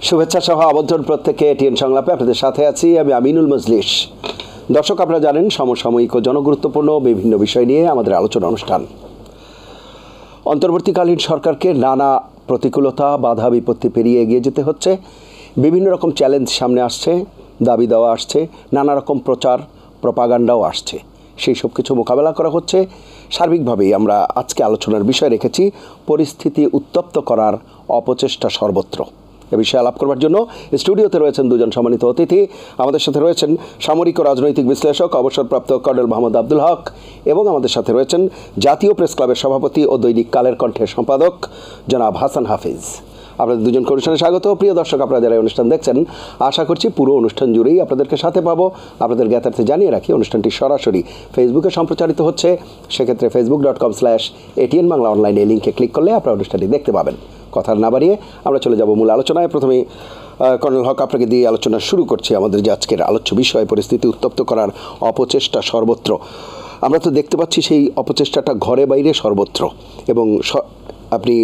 শুভেচ্ছা সহ আমন্ত্রণ প্রত্যেককে এটিএন সংলাপে আপনাদের সাথে আছি আমি আমিনুল মজলিস। দর্শক, আপনারা জানেন সমসাময়িক ও জনগুরুত্বপূর্ণ বিভিন্ন বিষয় নিয়ে আমাদের আলোচনা অনুষ্ঠান। অন্তর্বর্তীকালীন সরকারকে নানা প্রতিকূলতা বাধা বিপত্তি পেরিয়ে এগিয়ে যেতে হচ্ছে। বিভিন্ন রকম চ্যালেঞ্জ সামনে আসছে, দাবি দেওয়া আসছে, নানা রকম প্রচার প্রপাগান্ডাও আসছে। সেই সব কিছু মোকাবেলা করা হচ্ছে। সার্বিকভাবেই আমরা আজকে আলোচনার বিষয় রেখেছি পরিস্থিতি উত্তপ্ত করার অপচেষ্টা সর্বত্র। এ বিষয়ে আলাপ করবার জন্য স্টুডিওতে রয়েছেন দুজন সম্মানিত অতিথি। আমাদের সাথে রয়েছেন সামরিক ও রাজনৈতিক বিশ্লেষক অবসরপ্রাপ্ত কর্নেল মোহাম্মদ আব্দুল হক এবং আমাদের সাথে রয়েছেন জাতীয় প্রেস ক্লাবের সভাপতি ও দৈনিক কালের কণ্ঠের সম্পাদক জনাব হাসান হাফিজ। আপনাদের দুজনকে অনুষ্ঠানে স্বাগত। প্রিয় দর্শক, আপনারা যারা অনুষ্ঠান দেখছেন, আশা করছি পুরো অনুষ্ঠান জুড়েই আপনাদেরকে সাথে পাবো। আপনাদের জ্ঞাতার্থে জানিয়ে রাখি, অনুষ্ঠানটি সরাসরি ফেসবুকে সম্প্রচারিত হচ্ছে। সেক্ষেত্রে facebook.com/ATN বাংলা অনলাইনে লিঙ্কে ক্লিক করলে আপনারা অনুষ্ঠানটি দেখতে পাবেন। কথা না বাড়িয়ে আমরা চলে যাব মূল আলোচনায়। প্রথমেই কর্নেল হক, আপনাকে দিয়ে আলোচনা শুরু করছি। আমাদের যে আজকের আলোচ্য বিষয় পরিস্থিতি উত্তপ্ত করার অপচেষ্টা সর্বত্র। আমরা তো দেখতে পাচ্ছি সেই অপচেষ্টাটা ঘরে বাইরে সর্বত্র। এবং আপনি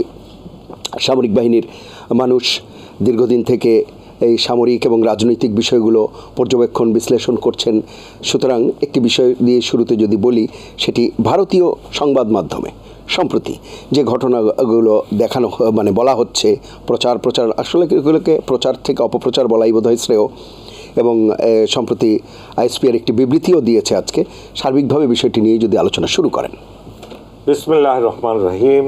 সামরিক বাহিনীর মানুষ, দীর্ঘদিন থেকে এই সামরিক এবং রাজনৈতিক বিষয়গুলো পর্যবেক্ষণ বিশ্লেষণ করছেন। সুতরাং একটি বিষয় দিয়ে শুরুতে যদি বলি, সেটি ভারতীয় সংবাদ মাধ্যমে সম্প্রতি যে ঘটনাগুলো দেখানো বলা হচ্ছে, প্রচার আসলে এগুলোকে প্রচার থেকে অপপ্রচার বলাই বোধহয় শ্রেয়। এবং সম্প্রতি আইএসপিআর একটি বিবৃতিও দিয়েছে আজকে। সার্বিকভাবে বিষয়টি নিয়ে যদি আলোচনা শুরু করেন। বিসমিল্লাহির রহমানির রহিম।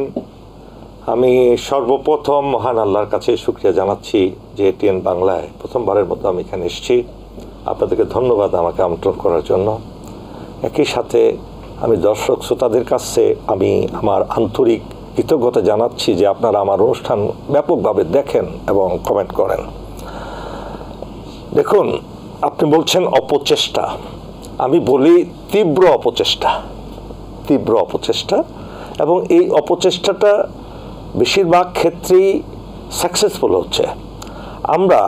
আমি সর্বপ্রথম মহান আল্লাহর কাছে শুকরিয়া জানাচ্ছি যে এটিএন বাংলায় প্রথমবারের মতো আমি এখানে এসেছি। আপনাদেরকে ধন্যবাদ আমাকে আমন্ত্রণ করার জন্য। একই সাথে আমি দর্শক শ্রোতাদের কাছে আমি আমার আন্তরিক কৃতজ্ঞতা জানাচ্ছি যে আপনারা আমার অনুষ্ঠান ব্যাপকভাবে দেখেন এবং কমেন্ট করেন। দেখুন, আপনি বলছেন অপচেষ্টা, আমি বলি তীব্র অপচেষ্টা। এবং এই অপচেষ্টাটা বেশিরভাগ ক্ষেত্রেই সাকসেসফুল হচ্ছে। আমরা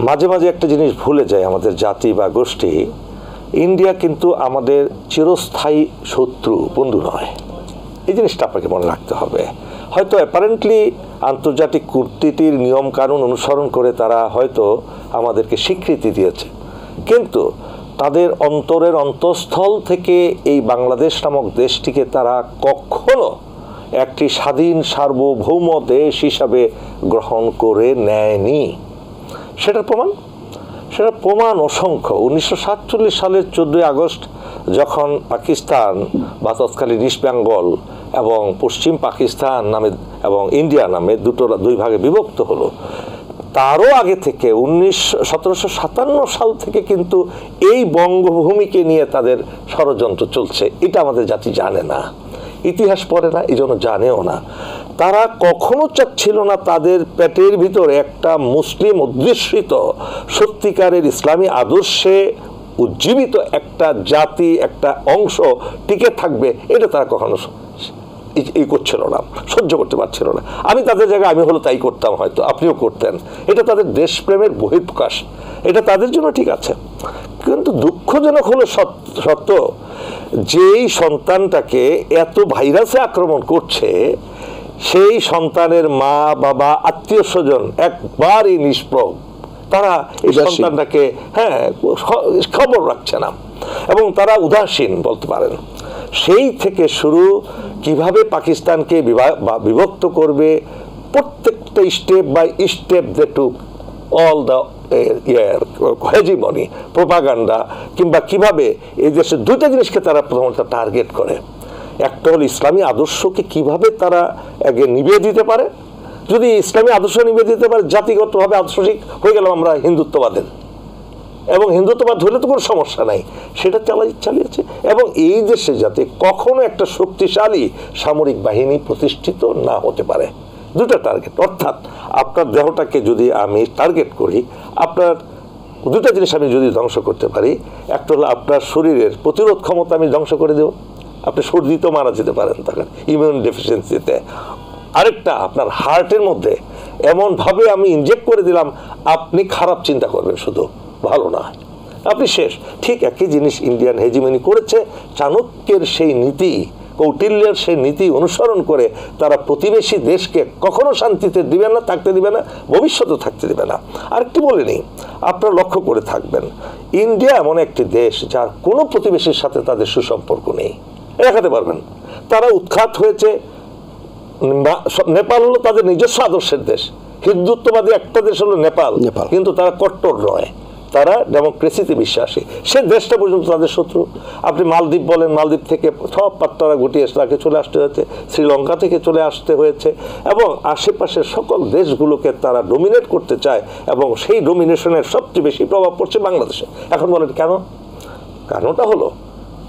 মাঝে মাঝে একটা জিনিস ভুলে যাই, আমাদের জাতি বা গোষ্ঠী, ইন্ডিয়া কিন্তু আমাদের চিরস্থায়ী শত্রু, বন্ধু নয়। এই জিনিসটা আপনাকে মনে রাখতে হবে। হয়তো অ্যাপারেন্টলি আন্তর্জাতিক কূটনীতির নিয়মকানুন অনুসরণ করে তারা হয়তো আমাদেরকে স্বীকৃতি দিয়েছে, কিন্তু তাদের অন্তরের অন্তঃস্থল থেকে এই বাংলাদেশ নামক দেশটিকে তারা কখনো একটি স্বাধীন সার্বভৌম দেশ হিসাবে গ্রহণ করে নেয়নি। সেটার প্রমাণ অসংখ্য। 1947 সালের 14 আগস্ট যখন পাকিস্তান বা তৎকালীন ইস্ট বেঙ্গল এবং পশ্চিম পাকিস্তান নামে এবং ইন্ডিয়া নামে দুই ভাগে বিভক্ত হলো, তারও আগে থেকে 1757 সাল থেকে কিন্তু এই বঙ্গভূমিকে নিয়ে তাদের ষড়যন্ত্র চলছে। এটা আমাদের জাতি জানে না, ইতিহাস পড়ে না, এই জন্য জানেও না। তারা কখনো চাচ্ছিল না তাদের পেটের ভিতরে একটা মুসলিম অধ্যুষিত সত্যিকারের ইসলামী আদর্শে উজ্জীবিত একটা জাতি, একটা অংশ টিকে থাকবে। এটা তারা কখনো করছিল না, সহ্য করতে পারছিল না। আমি তাদের জায়গায় আমি হলো তাই করতাম, হয়তো আপনিও করতেন। এটা তাদের দেশপ্রেমের বহিঃপ্রকাশ, এটা তাদের জন্য ঠিক আছে। কিন্তু দুঃখজনক হলো সত্য, যেই সন্তানটাকে এত ভাইরাসে আক্রমণ করছে, সেই সন্তানের মা বাবা আত্মীয় স্বজন একবারই নিষ্প্রভ। তারা এই সন্তানটাকে খবর রাখছে না এবং তারা উদাসীন বলতে পারেন। সেই থেকে শুরু কিভাবে পাকিস্তানকে বিভক্ত করবে, প্রত্যেকটা step by step they took all the hegemony, propaganda, কিংবা কিভাবে এই দেশের দুইটা জিনিসকে তারা প্রথমত টার্গেট করে। একটা হলো ইসলামী আদর্শকে কিভাবে তারা আগে নিভিয়ে দিতে পারে। যদি ইসলামী আদর্শ নিভিয়ে দিতে পারে, জাতিগতভাবে আদর্শিক হয়ে গেলাম আমরা হিন্দুত্ববাদের, এবং হিন্দুত্ববাদ হলে তো কোনো সমস্যা নাই, সেটা চালিয়েছে। এবং এই দেশে যাতে কখনো একটা শক্তিশালী সামরিক বাহিনী প্রতিষ্ঠিত না হতে পারে। দুটো টার্গেট, অর্থাৎ আপনার দেহটাকে যদি আমি টার্গেট করি, আপনার দুটো জিনিস আমি যদি ধ্বংস করতে পারি, একটা হলো আপনার শরীরের প্রতিরোধ ক্ষমতা আমি ধ্বংস করে দেব, আপনি সর্দিতেও মারা যেতে পারেন তখন ইমিউন ডেফিসিয়েন্সিতে। আরেকটা, আপনার হার্টের মধ্যে এমনভাবে আমি ইনজেক্ট করে দিলাম, আপনি খারাপ চিন্তা করবেন, শুধু ভালো না, আপনি শেষ। ঠিক একই জিনিস ইন্ডিয়ান হেজিমনি করেছে। চাণক্যের সেই নীতি কৌটিল্যের সেই নীতি অনুসরণ করে তারা প্রতিবেশী দেশকে কখনো শান্তিতে দিবে না, থাকতে দিবে না, ভবিষ্যতে থাকতে দিবে না। আরেকটি বলে নিই, আপনারা লক্ষ্য করে থাকবেন, ইন্ডিয়া এমন একটি দেশ যার কোনো প্রতিবেশীর সাথে তাদের সুসম্পর্ক নেই, দেখাতে পারবেন। তারা উৎখাত হয়েছে, নেপাল হলো তাদের নিজস্ব আদর্শের দেশ, হিন্দুত্ববাদী একটা দেশ হলো নেপাল, কিন্তু তারা কট্টর নয়, তারা ডেমোক্রেসিতে বিশ্বাসী। সে দেশটা পর্যন্ত তাদের শত্রু। আপনি মালদ্বীপ বলেন, মালদ্বীপ থেকে সব পাত্তারা গুটিয়ে তাকে চলে আসতে হয়েছে, শ্রীলঙ্কা থেকে চলে আসতে হয়েছে, এবং আশেপাশের সকল দেশগুলোকে তারা ডোমিনেট করতে চায়, এবং সেই ডোমিনেশনের সবচেয়ে বেশি প্রভাব পড়ছে বাংলাদেশে। এখন বলেন কেন? কারণটা হলো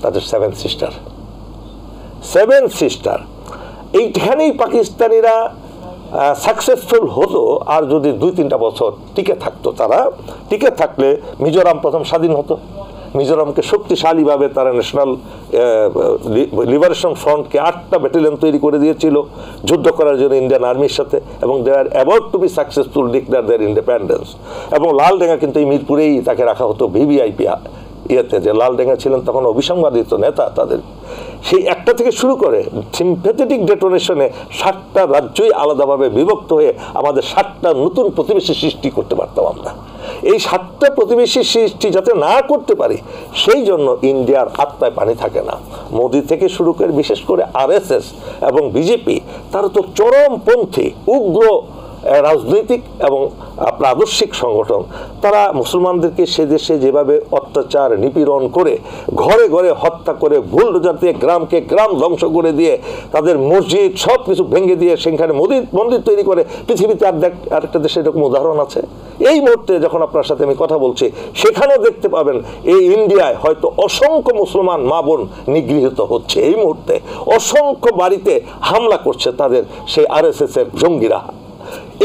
তাদের সেভেন সিস্টার। এইখানেই পাকিস্তানিরা সাকসেসফুল হতো, আর যদি 2-3টা বছর টিকে থাকতো, তারা টিকে থাকলে মিজোরাম প্রথম স্বাধীন হতো। মিজোরামকে শক্তিশালীভাবে তারা ন্যাশনাল লিবারেশন ফ্রন্টকে 8টা ব্যাটালিয়ন তৈরি করে দিয়েছিল যুদ্ধ করার জন্য ইন্ডিয়ান আর্মির সাথে, এবং they are about to be successful declare their independence. এবং লালডেঙ্গা কিন্তু এই মিরপুরেই তাকে রাখা হতো ভিভিআইপি ইয়েতে, যে লালডেঙ্গা ছিলেন তখন অবিসংবাদিত নেতা তাদের। সেই একটা থেকে শুরু করে সিম্প্যাথেটিক ডেটোনেশনে 7টা রাজ্যই আলাদাভাবে বিভক্ত হয়ে আমাদের 7টা নতুন প্রতিবেশী সৃষ্টি করতে পারতাম আমরা। এই 7টা প্রতিবেশী সৃষ্টি যাতে না করতে পারি, সেই জন্য ইন্ডিয়ার আত্মায় পানি থাকে না। মোদি থেকে শুরু করে বিশেষ করে আরএসএস এবং বিজেপি, তারা তো চরমপন্থী উগ্র রাজনৈতিক এবং আদর্শিক সংগঠন। তারা মুসলমানদেরকে সে দেশে যেভাবে অত্যাচার নিপীড়ন করে, ঘরে ঘরে হত্যা করে, বুলডোজার দিয়ে গ্রাম ধ্বংস করে দিয়ে, তাদের মসজিদ সব কিছু ভেঙে দিয়ে সেখানে মন্দির তৈরি করে, পৃথিবীতে আরেকটা দেশে এরকম উদাহরণ আছে। এই মুহূর্তে যখন আপনার সাথে আমি কথা বলছি, সেখানেও দেখতে পাবেন এই ইন্ডিয়ায় হয়তো অসংখ্য মুসলমান মা বোন নিগৃহীত হচ্ছে, এই মুহূর্তে অসংখ্য বাড়িতে হামলা করছে তাদের সেই আরএসএস এর জঙ্গিরা।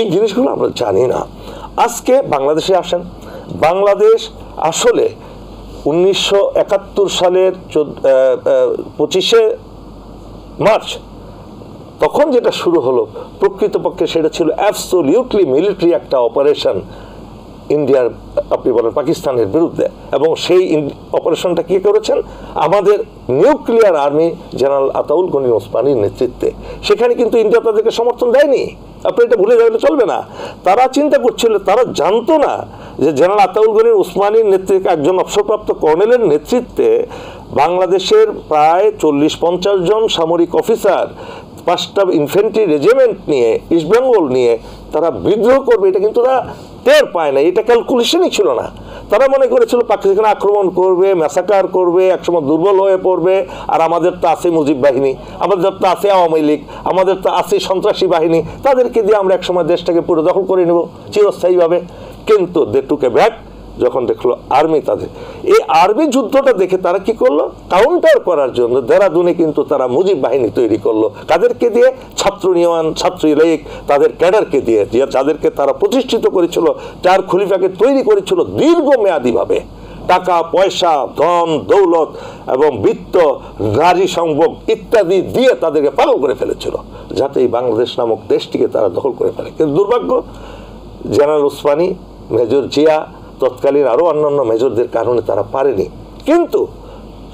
এই জিনিসগুলো আমরা জানি না। আজকে বাংলাদেশে আসেন, বাংলাদেশ আসলে 1971 সালের 25শে মার্চ তখন যেটা শুরু হলো, প্রকৃতপক্ষে সেটা ছিল অ্যাবসোলিউটলি মিলিটারি একটা অপারেশন ইন্ডিয়ার, আপনি বলেন পাকিস্তানের বিরুদ্ধে। এবং সেই অপারেশনটা কি করেছেন আমাদের nuclear army general Ataul Gani ওসমানীর নেতৃত্বে। সেখানে কিন্তু ইন্ডিয়া তাদেরকে সমর্থন দেয়নি, আপনি এটা ভুলে যাবেন চলবে না। তারা চিন্তা করছিল, তারা জানতো না যে জেনারেল আতাউল গনি ওসমানীর নেতৃত্বে একজন অবসরপ্রাপ্ত কর্নেলের নেতৃত্বে বাংলাদেশের প্রায় 40-50 জন সামরিক অফিসার 5টা ইনফ্যান্ট্রি রেজিমেন্ট নিয়ে, ইস্ট বেঙ্গল নিয়ে তারা বিদ্রোহ করবে, এটা কিন্তু তারা টের পায় না, এটা ক্যালকুলেশনই ছিল না। তারা মনে করেছিল পাকিস্তান আক্রমণ করবে, ম্যাসাকার করবে, একসময় দুর্বল হয়ে পড়বে, আর আমাদের তো আছে মুজিব বাহিনী, আমাদের তো আছে আওয়ামী লীগ, আমাদের তো আছে সন্ত্রাসী বাহিনী, তাদেরকে দিয়ে আমরা একসময় দেশটাকে পুরো দখল করে নেব চিরস্থায়ীভাবে। কিন্তু দে টুক এ ব্যাক যখন দেখলো আর্মি তাদের এই আর্মি যুদ্ধটা দেখে তারা কি করলো, কাউন্টার করার জন্য দেরাদুনে কিন্তু তারা মুজিব বাহিনী তৈরি করলো। কাদেরকে দিয়ে? ছাত্র ইউনিয়ন, ছাত্রলীগ, তাদের ক্যাডারকে দিয়ে, যাদেরকে তারা প্রতিষ্ঠিত করেছিল, চার খলিফাকে তৈরি করেছিল দীর্ঘমেয়াদীভাবে। টাকা পয়সা, ধন দৌলত এবং বিত্ত, নারী সংভোগ ইত্যাদি দিয়ে তাদেরকে পাগল করে ফেলেছিল, যাতে এই বাংলাদেশ নামক দেশটিকে তারা দখল করে ফেলে। কিন্তু দুর্ভাগ্য, জেনারেল ওসমানী, মেজর জিয়া, তৎকালীন আরও অন্যান্য মেজরদের কারণে তারা পারেনি। কিন্তু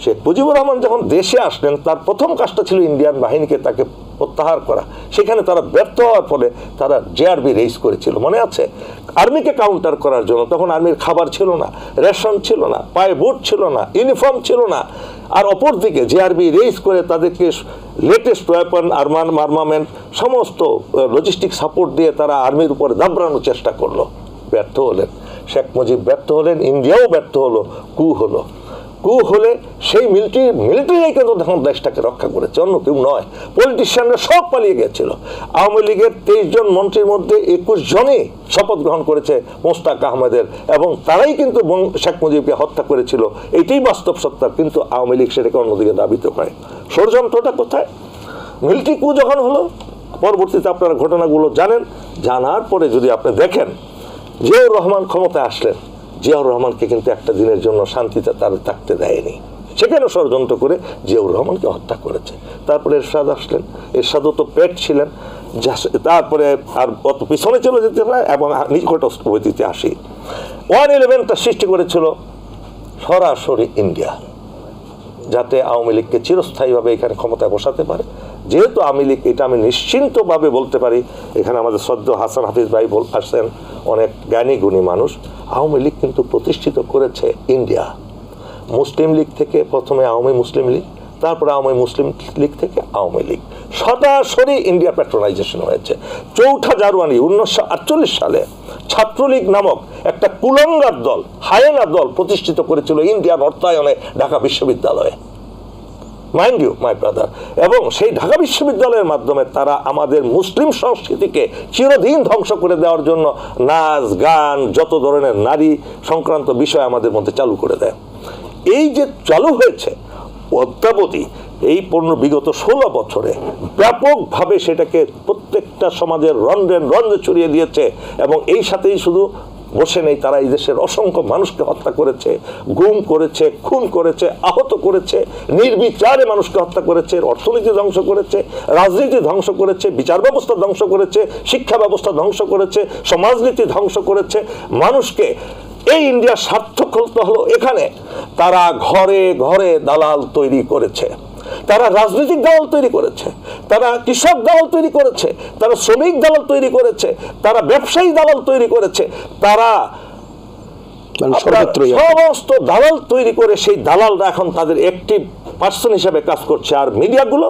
শেখ মুজিবুর রহমান যখন দেশে আসলেন, তার প্রথম কাজটা ছিল ইন্ডিয়ান বাহিনীকে তাকে প্রত্যাহার করা। সেখানে তারা ব্যর্থ হওয়ার ফলে তারা জেআরবি রেইজ করেছিল, মনে আছে? আর্মিকে কাউন্টার করার জন্য। তখন আর্মির খাবার ছিল না, রেশন ছিল না, পায়ে বুট ছিল না, ইউনিফর্ম ছিল না। আর অপরদিকে জেআরবি রেইজ করে তাদেরকে লেটেস্ট ওয়েপন, আর্মামেন্ট, সমস্ত লজিস্টিক সাপোর্ট দিয়ে তারা আর্মির উপরে দাবড়ানোর চেষ্টা করলো। ব্যর্থ হলেন শেখ মুজিব, ব্যর্থ হলেন, ইন্ডিয়াও ব্যর্থ হলো, কু হলে সেই মিলিটারিরাই কিন্তু তখন দেশটাকে রক্ষা করেছে, অন্য কেউ নয়। পলিটিশিয়ানরা সব পালিয়ে গেছিল। আওয়ামী লীগের 23 জন মন্ত্রীর মধ্যে 21 জনই শপথ গ্রহণ করেছে মোস্তাক আহমেদের, এবং তারাই কিন্তু শেখ মুজিবকে হত্যা করেছিল। এটাই বাস্তব সত্য। কিন্তু আওয়ামী লীগ সেটাকে অন্যদিকে দাবিত করে। ষড়যন্ত্রটা কোথায়? মিলিটারি কু যখন হলো, পরবর্তীতে আপনারা ঘটনাগুলো জানেন। জানার পরে যদি আপনি দেখেন, জিয়াউর রহমান ক্ষমতায় আসলেন, জিয়াউর রহমানকে কিন্তু একটা দিনের জন্য শান্তিতে তারা থাকতে দেয়নি। সেখানে ষড়যন্ত্র করে জিয়াউর রহমানকে হত্যা করেছে। তারপরে এরশাদ আসলেন, এরশাদও তো পেট ছিলেন। তারপরে আর অত পিছনে চলে যেতে হয় এবং নিকটবর্তীতে আসি। 111টা সৃষ্টি করেছিল সরাসরি ইন্ডিয়া। যাতে আওয়ামী লীগকে চিরস্থায়ীভাবে এখানে ক্ষমতায় বসাতে পারে। যেহেতু আওয়ামী লীগ, এটা আমি নিশ্চিন্তভাবে বলতে পারি, এখানে আমাদের শ্রদ্ধেয় হাসান হাফিজ ভাই আসছেন, অনেক জ্ঞানী গুণী মানুষ, আওয়ামী লীগ কিন্তু প্রতিষ্ঠিত করেছে ইন্ডিয়া। মুসলিম লীগ থেকে প্রথমে আওয়ামী মুসলিম লীগ, তারপরে আওয়ামী মুসলিম লীগ থেকে আওয়ামী লীগ, সরাসরি ইন্ডিয়া প্যাট্রোনাইজেশন হয়েছে। 4 জানুয়ারি 1948 সালে ছাত্রলীগ নামক একটা কুলাঙ্গার দল, হায়েনা দল প্রতিষ্ঠিত করেছিল ইন্ডিয়ান অর্থায়নে ঢাকা বিশ্ববিদ্যালয়ে, মাইন্ড ইউ মাই ব্রাদার। এবং সেই ঢাকা বিশ্ববিদ্যালয়ের মাধ্যমে তারা আমাদের মুসলিম সংস্কৃতিকে চিরদিন ধ্বংস করে দেওয়ার জন্য নাচ গান, যত ধরনের নারী সংক্রান্ত বিষয় আমাদের মধ্যে চালু করে দেয়। এই যে চালু হয়েছে অদ্যাবধি, এই বিগত 16 বছরে ব্যাপকভাবে সেটাকে প্রত্যেকটা সমাজের রন্ধ্রে রন্ধ্রে ছড়িয়ে দিয়েছে। এবং এই সাথেই শুধু বসে নেই, তারা এই দেশের অসংখ্য মানুষকে হত্যা করেছে, গুম করেছে, খুন করেছে, আহত করেছে, নির্বিচারে মানুষকে হত্যা করেছে, অর্থনীতি ধ্বংস করেছে, রাজনীতি ধ্বংস করেছে, বিচার ব্যবস্থা ধ্বংস করেছে, শিক্ষা ব্যবস্থা ধ্বংস করেছে, সমাজনীতি ধ্বংস করেছে। মানুষকে এই ইন্ডিয়ার স্বার্থ খুলতে হলো এখানে। তারা ঘরে ঘরে দালাল তৈরি করেছে, তারা রাজনৈতিক দালাল তৈরি করেছে, তারা কৃষক দালাল তৈরি করেছে, তারা শ্রমিক দালাল তৈরি করেছে, তারা ব্যবসায়ী দালাল তৈরি করেছে, তারা সমস্ত দালাল তৈরি করে সেই দালালরা এখন তাদের অ্যাক্টিভ পার্সন হিসেবে কাজ করছে। আর মিডিয়াগুলো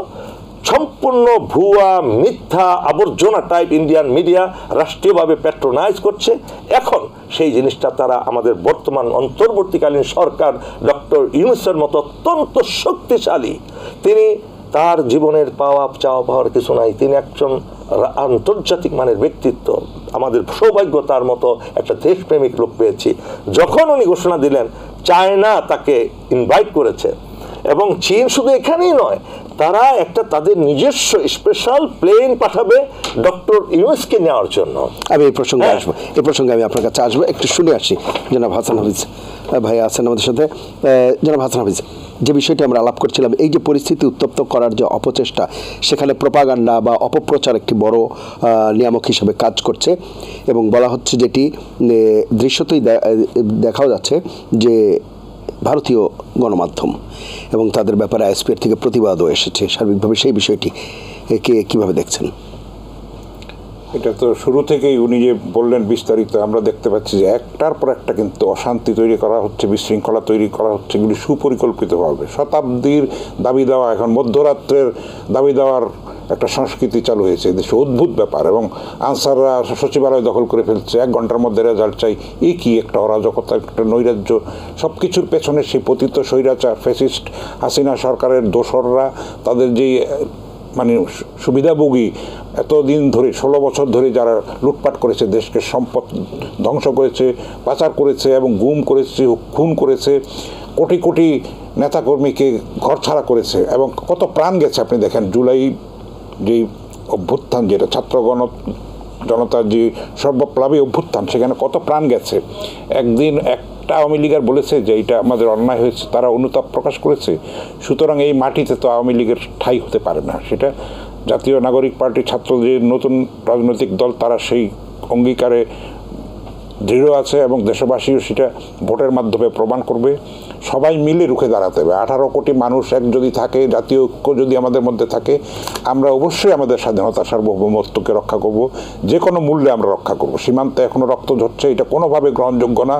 সম্পূর্ণ ভুয়া, মিথ্যা, আবর্জনা টাইপ ইন্ডিয়ান মিডিয়া রাষ্ট্রীয়ভাবে প্যাট্রোনাইজ করছে। এখন সেই জিনিসটা তারা আমাদের বর্তমান অন্তর্বর্তীকালীন সরকার ডক্টর ইউনূসের মতো অত্যন্ত শক্তিশালী, তিনি, তার জীবনের চাওয়া পাওয়ার কিছু নাই, তিনি একজন আন্তর্জাতিক মানের ব্যক্তিত্ব। আমাদের সৌভাগ্য তার মতো একটা দেশপ্রেমিক লোক পেয়েছি। যখন উনি ঘোষণা দিলেন, চায়না তাকে ইনভাইট করেছে, এবং চীন শুধু এখানেই নয়, তারা একটা তাদের নিজস্ব স্পেশাল প্লেন পাঠাবে ডক্টর ইউনূসকে নেওয়ার জন্য। আমি এই প্রসঙ্গে আসবো, এই প্রসঙ্গে আমি আপনার কাছে আসবো, একটু শুনে আসি। জনাব হাসান হাফিজ ভাই আছেন আমাদের সাথে। জনাব হাসান হাফিজ, যে বিষয়টি আমরা আলাপ করছিলাম, এই যে পরিস্থিতি উত্তপ্ত করার যে অপচেষ্টা, সেখানে প্রোপাগান্ডা বা অপপ্রচার একটি বড় নিয়ামক হিসেবে কাজ করছে, এবং বলা হচ্ছে যেটি দৃশ্যতই দেখাও যাচ্ছে যে ভারতীয় গণমাধ্যম এবং তাদের ব্যাপারে আইএসপির থেকে প্রতিবাদও এসেছে সার্বিকভাবে। সেই বিষয়টি কীভাবে দেখছেন? এটা তো শুরু থেকেই উনি যে বললেন বিস্তারিত, আমরা দেখতে পাচ্ছি যে একটার পর একটা কিন্তু অশান্তি তৈরি করা হচ্ছে, বিশৃঙ্খলা তৈরি করা হচ্ছে, এগুলি সুপরিকল্পিতভাবে। শতাব্দীর দাবি দেওয়া, এখন মধ্যরাত্রের দাবি দেওয়ার একটা সংস্কৃতি চালু হয়েছে দেশে, অদ্ভুত ব্যাপার। এবং আনসাররা সচিবালয় দখল করে ফেলছে, 1 ঘন্টার মধ্যে রেজাল্ট চাই। এই কি একটা অরাজকতা, একটা নৈরাজ্য। সব কিছুর পেছনে সেই পতিত স্বৈরাচার ফ্যাসিস্ট হাসিনা সরকারের দোসররা, তাদের যেই মানে সুবিধাভোগী এতদিন ধরে 16 বছর ধরে যারা লুটপাট করেছে, দেশকে সম্পদ ধ্বংস করেছে, পাচার করেছে এবং গুম করেছে, খুন করেছে, কোটি কোটি নেতাকর্মীকে ঘরছাড়া করেছে, এবং কত প্রাণ গেছে আপনি দেখেন। জুলাই যেই অভ্যুত্থান, যেটা জনতার যে সর্বপ্লাবী অভ্যুত্থান, সেখানে কত প্রাণ গেছে। একদিন একটা আওয়ামী লীগার বলেছে যে এটা আমাদের অন্যায় হয়েছে, তারা অনুতাপ প্রকাশ করেছে। সুতরাং এই মাটিতে তো আওয়ামী লীগের ঠাঁই হতে পারে না। সেটা জাতীয় নাগরিক পার্টি, ছাত্র যে নতুন রাজনৈতিক দল, তারা সেই অঙ্গীকারে দৃঢ় আছে, এবং দেশবাসীও সেটা ভোটের মাধ্যমে প্রমাণ করবে। সবাই মিলে রুখে দাঁড়াতে হবে। 18 কোটি মানুষ এক যদি থাকে, জাতীয় ঐক্য যদি আমাদের মধ্যে থাকে, আমরা অবশ্যই আমাদের স্বাধীনতা সার্বভৌমত্বকে রক্ষা করব, যে কোনো মূল্যে আমরা রক্ষা করব। সীমান্তে এখনও রক্ত ঝরছে, এটা কোনোভাবে গ্রহণযোগ্য না।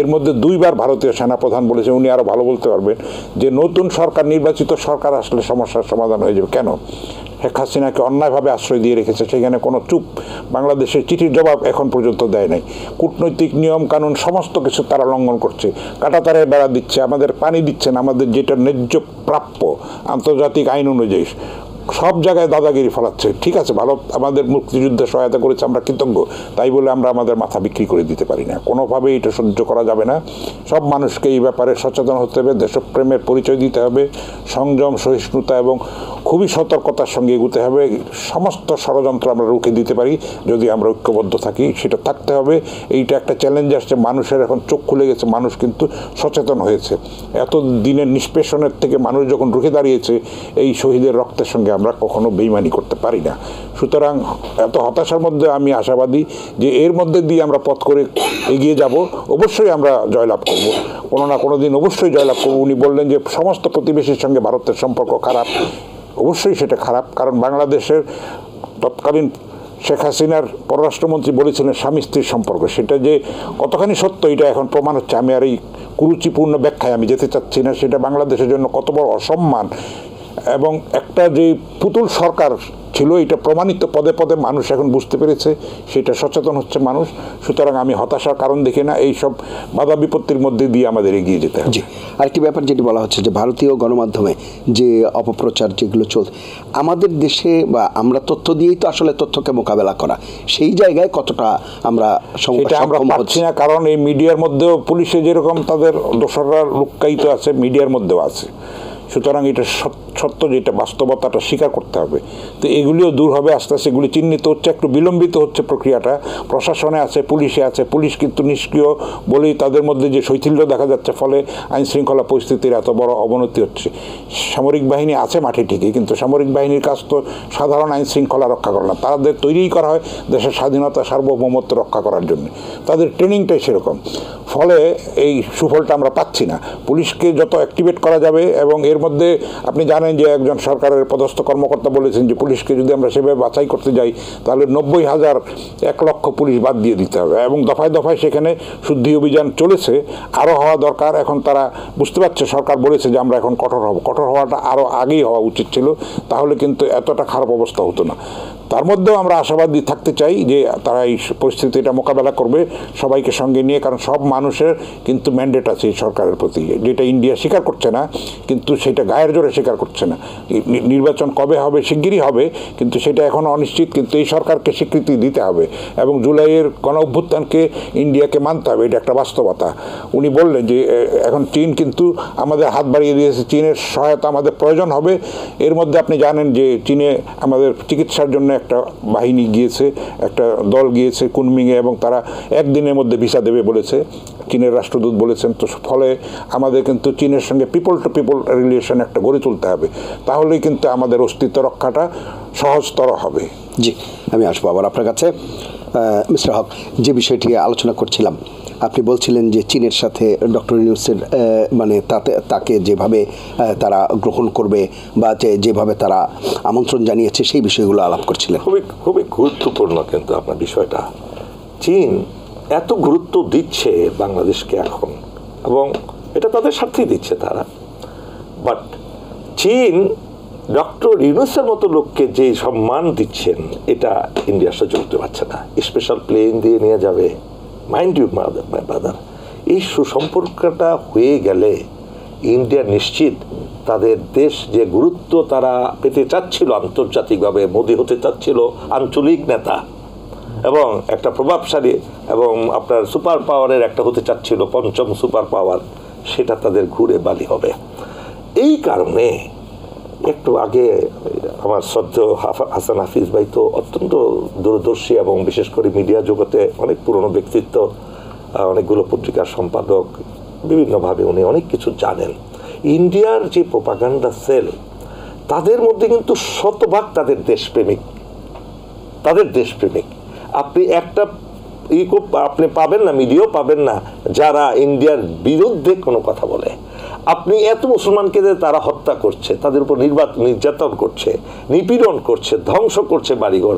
এর মধ্যে 2 বার ভারতীয় সেনাপ্রধান বলেছে, উনি আরও ভালো বলতে পারবেন, যে নতুন সরকার, নির্বাচিত সরকার আসলে সমস্যার সমাধান হয়ে যাবে। কেন? শেখ হাসিনাকে অন্যায়ভাবে আশ্রয় দিয়ে রেখেছে, সেখানে কোনো চুপ, বাংলাদেশের চিঠির জবাব এখন পর্যন্ত দেয় নাই। কূটনৈতিক নিয়ম কানুন সমস্ত কিছু তারা লঙ্ঘন করছে, কাঁটাতারে বেড়া দিচ্ছে, আমাদের পানি দিচ্ছে না, আমাদের যেটা ন্যায্য প্রাপ্য আন্তর্জাতিক আইন অনুযায়ী, সব জায়গায় দাদাগিরি ফলাচ্ছে। ঠিক আছে, ভালো আমাদের মুক্তিযুদ্ধে সহায়তা করেছে, আমরা কৃতজ্ঞ, তাই বলে আমরা আমাদের মাথা বিক্রি করে দিতে পারি না। কোনোভাবেই এটা সহ্য করা যাবে না। সব মানুষকে এই ব্যাপারে সচেতন হতে হবে, দেশপ্রেমের পরিচয় দিতে হবে, সংযম, সহিষ্ণুতা এবং খুবই সতর্কতার সঙ্গে এগোতে হবে। সমস্ত ষড়যন্ত্র আমরা রুখে দিতে পারি যদি আমরা ঐক্যবদ্ধ থাকি, সেটা থাকতে হবে। এইটা একটা চ্যালেঞ্জ আসছে, মানুষের এখন চোখ খুলে গেছে, মানুষ কিন্তু সচেতন হয়েছে। এত দিনের নিষ্পেষণের থেকে মানুষ যখন রুখে দাঁড়িয়েছে, এই শহীদের রক্তের সঙ্গে আমরা কখনো বেইমানি করতে পারি না। সুতরাং এত হতাশার মধ্যে আমি আশাবাদী যে এর মধ্যে দিয়ে আমরা পথ করে এগিয়ে যাব, অবশ্যই আমরা জয়লাভ করব, কোনো না কোনো দিন অবশ্যই জয়লাভ করব। উনি বললেন যে সমস্ত প্রতিবেশীর সঙ্গে ভারতের সম্পর্ক খারাপ, অবশ্যই সেটা খারাপ, কারণ বাংলাদেশের তৎকালীন শেখ হাসিনার পররাষ্ট্রমন্ত্রী বলেছিলেন স্বামী স্ত্রীর সম্পর্ক, সেটা যে কতখানি সত্য এটা এখন প্রমাণ হচ্ছে। আমি আর এই কুরুচিপূর্ণ ব্যাখ্যায় আমি যেতে চাচ্ছি না। সেটা বাংলাদেশের জন্য কত বড় অসম্মান, এবং একটা যে পুতুল সরকার ছিল এটা প্রমাণিত, পদে পদে মানুষ এখন বুঝতে পেরেছে, সেটা সচেতন হচ্ছে মানুষ। সুতরাং আমি হতাশার কারণ দেখি না, এইসব বাধা বিপত্তির মধ্যে দিয়ে আমাদের এগিয়ে যেতে হবে। আরেকটি ব্যাপার যেটি বলা হচ্ছে যে ভারতীয় গণমাধ্যমে যে অপপ্রচার যেগুলো চলছে আমাদের দেশে, বা আমরা তথ্য দিয়েই তো আসলে তথ্যকে মোকাবেলা করা, সেই জায়গায় কতটা আমরা এটা আমরা পাচ্ছি না, কারণ এই মিডিয়ার মধ্যেও পুলিশে যেরকম তাদের দোসররা লুক্কায়িত আছে, মিডিয়ার মধ্যেও আছে। সুতরাং এটা সত্য, যেটা বাস্তবতাটা স্বীকার করতে হবে। তো এগুলিও দূর হবে আস্তে আস্তে, এগুলি চিহ্নিত হচ্ছে, একটু বিলম্বিত হচ্ছে প্রক্রিয়াটা। প্রশাসনে আছে, পুলিশে আছে, পুলিশ কিন্তু নিষ্ক্রিয় বলেই তাদের মধ্যে যে শৈথিল্য দেখা যাচ্ছে, ফলে আইন শৃঙ্খলা পরিস্থিতির এত বড় অবনতি হচ্ছে। সামরিক বাহিনী আছে মাঠে ঠিকই, কিন্তু সামরিক বাহিনীর কাজ তো সাধারণ আইন শৃঙ্খলা রক্ষা করে না, তাদের তৈরিই করা হয় দেশের স্বাধীনতা সার্বভৌমত্ব রক্ষা করার জন্য, তাদের ট্রেনিংটাই সেরকম। ফলে এই সুফলটা আমরা পাচ্ছি না। পুলিশকে যত অ্যাক্টিভেট করা যাবে, এবং এর মধ্যে আপনি জানেন যে একজন সরকারের পদস্থ কর্মকর্তা বলেছেন যে পুলিশকে যদি আমরা সেভাবে বাছাই করতে যাই তাহলে 90,000 1 লক্ষ পুলিশ বাদ দিয়ে দিতে হবে, এবং দফায় দফায় সেখানে শুদ্ধি অভিযান চলেছে, আরও হওয়া দরকার। এখন তারা বুঝতে পারছে, সরকার বলেছে যে আমরা এখন কঠোর হব, কঠোর হওয়াটা আরও আগেই হওয়া উচিত ছিল, তাহলে কিন্তু এতটা খারাপ অবস্থা হতো না। তার মধ্যেও আমরা আশাবাদী থাকতে চাই যে তারা এই পরিস্থিতিটা মোকাবেলা করবে সবাইকে সঙ্গে নিয়ে, কারণ সব মানুষের কিন্তু ম্যান্ডেট আছে এই সরকারের প্রতি, যেটা ইন্ডিয়া স্বীকার করছে না, কিন্তু সেটা গায়ের জোরে স্বীকার করছে না। নির্বাচন কবে হবে, শিগগিরই হবে, কিন্তু সেটা এখনও অনিশ্চিত, কিন্তু এই সরকারকে স্বীকৃতি দিতে হবে, এবং জুলাইয়ের গণ অভ্যুত্থানকে ইন্ডিয়াকে মানতে হবে, এটা একটা বাস্তবতা। উনি বললেন যে এখন চীন কিন্তু আমাদের হাত বাড়িয়ে দিয়েছে, চীনের সহায়তা আমাদের প্রয়োজন হবে। এর মধ্যে আপনি জানেন যে চীনে আমাদের চিকিৎসার জন্য একটা বাহিনী গিয়েছে, একটা দল গিয়েছে কুনমিংয়ে, এবং তারা একদিনের মধ্যে ভিসা দেবে বলেছে, চীনের রাষ্ট্রদূত বলেছেন। তো ফলে আমাদের কিন্তু চীনের সঙ্গে পিপল টু পিপল রিলেশন একটা গড়ে তুলতে হবে, তাহলেই কিন্তু আমাদের অস্তিত্ব রক্ষাটা সহজতর হবে। জি, আমি আসবো আবার আপনার কাছে। মিস্টার হক, যে বিষয়টি আলোচনা করছিলাম, আপনি বলছিলেন যে চীনের সাথে ডক্টর ইউনূসের মানে তাকে যেভাবে তারা গ্রহণ করবে, বা যেভাবে তারা আমন্ত্রণ জানিয়েছে, সেই বিষয়গুলো আলাপ করছিলেন। খুবই গুরুত্বপূর্ণ কিন্তু আপনার বিষয়টা। চীন এত গুরুত্ব দিচ্ছে বাংলাদেশকে এখন, এবং এটা তাদের স্বার্থেই দিচ্ছে তারা। বাট চীন ডক্টর ইউনূসের মতো লোককে যে সম্মান দিচ্ছেন, এটা ইন্ডিয়া সহ্য করতে পারছে না। স্পেশাল প্লেন দিয়ে নিয়ে যাবে, মাইন্ড ইউ মাই ব্রাদার, এই সুসম্পর্কটা হয়ে গেলে ইন্ডিয়া নিশ্চিত তাদের দেশ যে গুরুত্ব তারা পেতে চাচ্ছিল আন্তর্জাতিকভাবে, মোদি হতে চাচ্ছিল আঞ্চলিক নেতা এবং একটা প্রভাবশালী এবং আপনার সুপার পাওয়ারের একটা হতে চাচ্ছিল পঞ্চম সুপার পাওয়ার, সেটা তাদের ঘুরে বালি হবে। এই কারণে একটু আগে আমার শ্রদ্ধেয় হাসান হাফিজ ভাই তো অত্যন্ত দূরদর্শী, এবং বিশেষ করে মিডিয়া জগতে অনেক পুরনো ব্যক্তিত্ব, অনেকগুলো পত্রিকার সম্পাদক, বিভিন্নভাবে উনি অনেক কিছু জানেন। ইন্ডিয়ার যে প্রোপাগান্ডা সেল, তাদের মধ্যে কিন্তু শতভাগ তাদের দেশপ্রেমিক। আপনি একটা আপনি পাবেন না, মিডিয়াও পাবেন না যারা ইন্ডিয়ার বিরুদ্ধে কোনো কথা বলে। আপনি এত মুসলমানকে তারা হত্যা করছে, তাদের উপর নির্যাতন করছে, নিপীড়ন করছে, ধ্বংস করছে বাড়িঘর,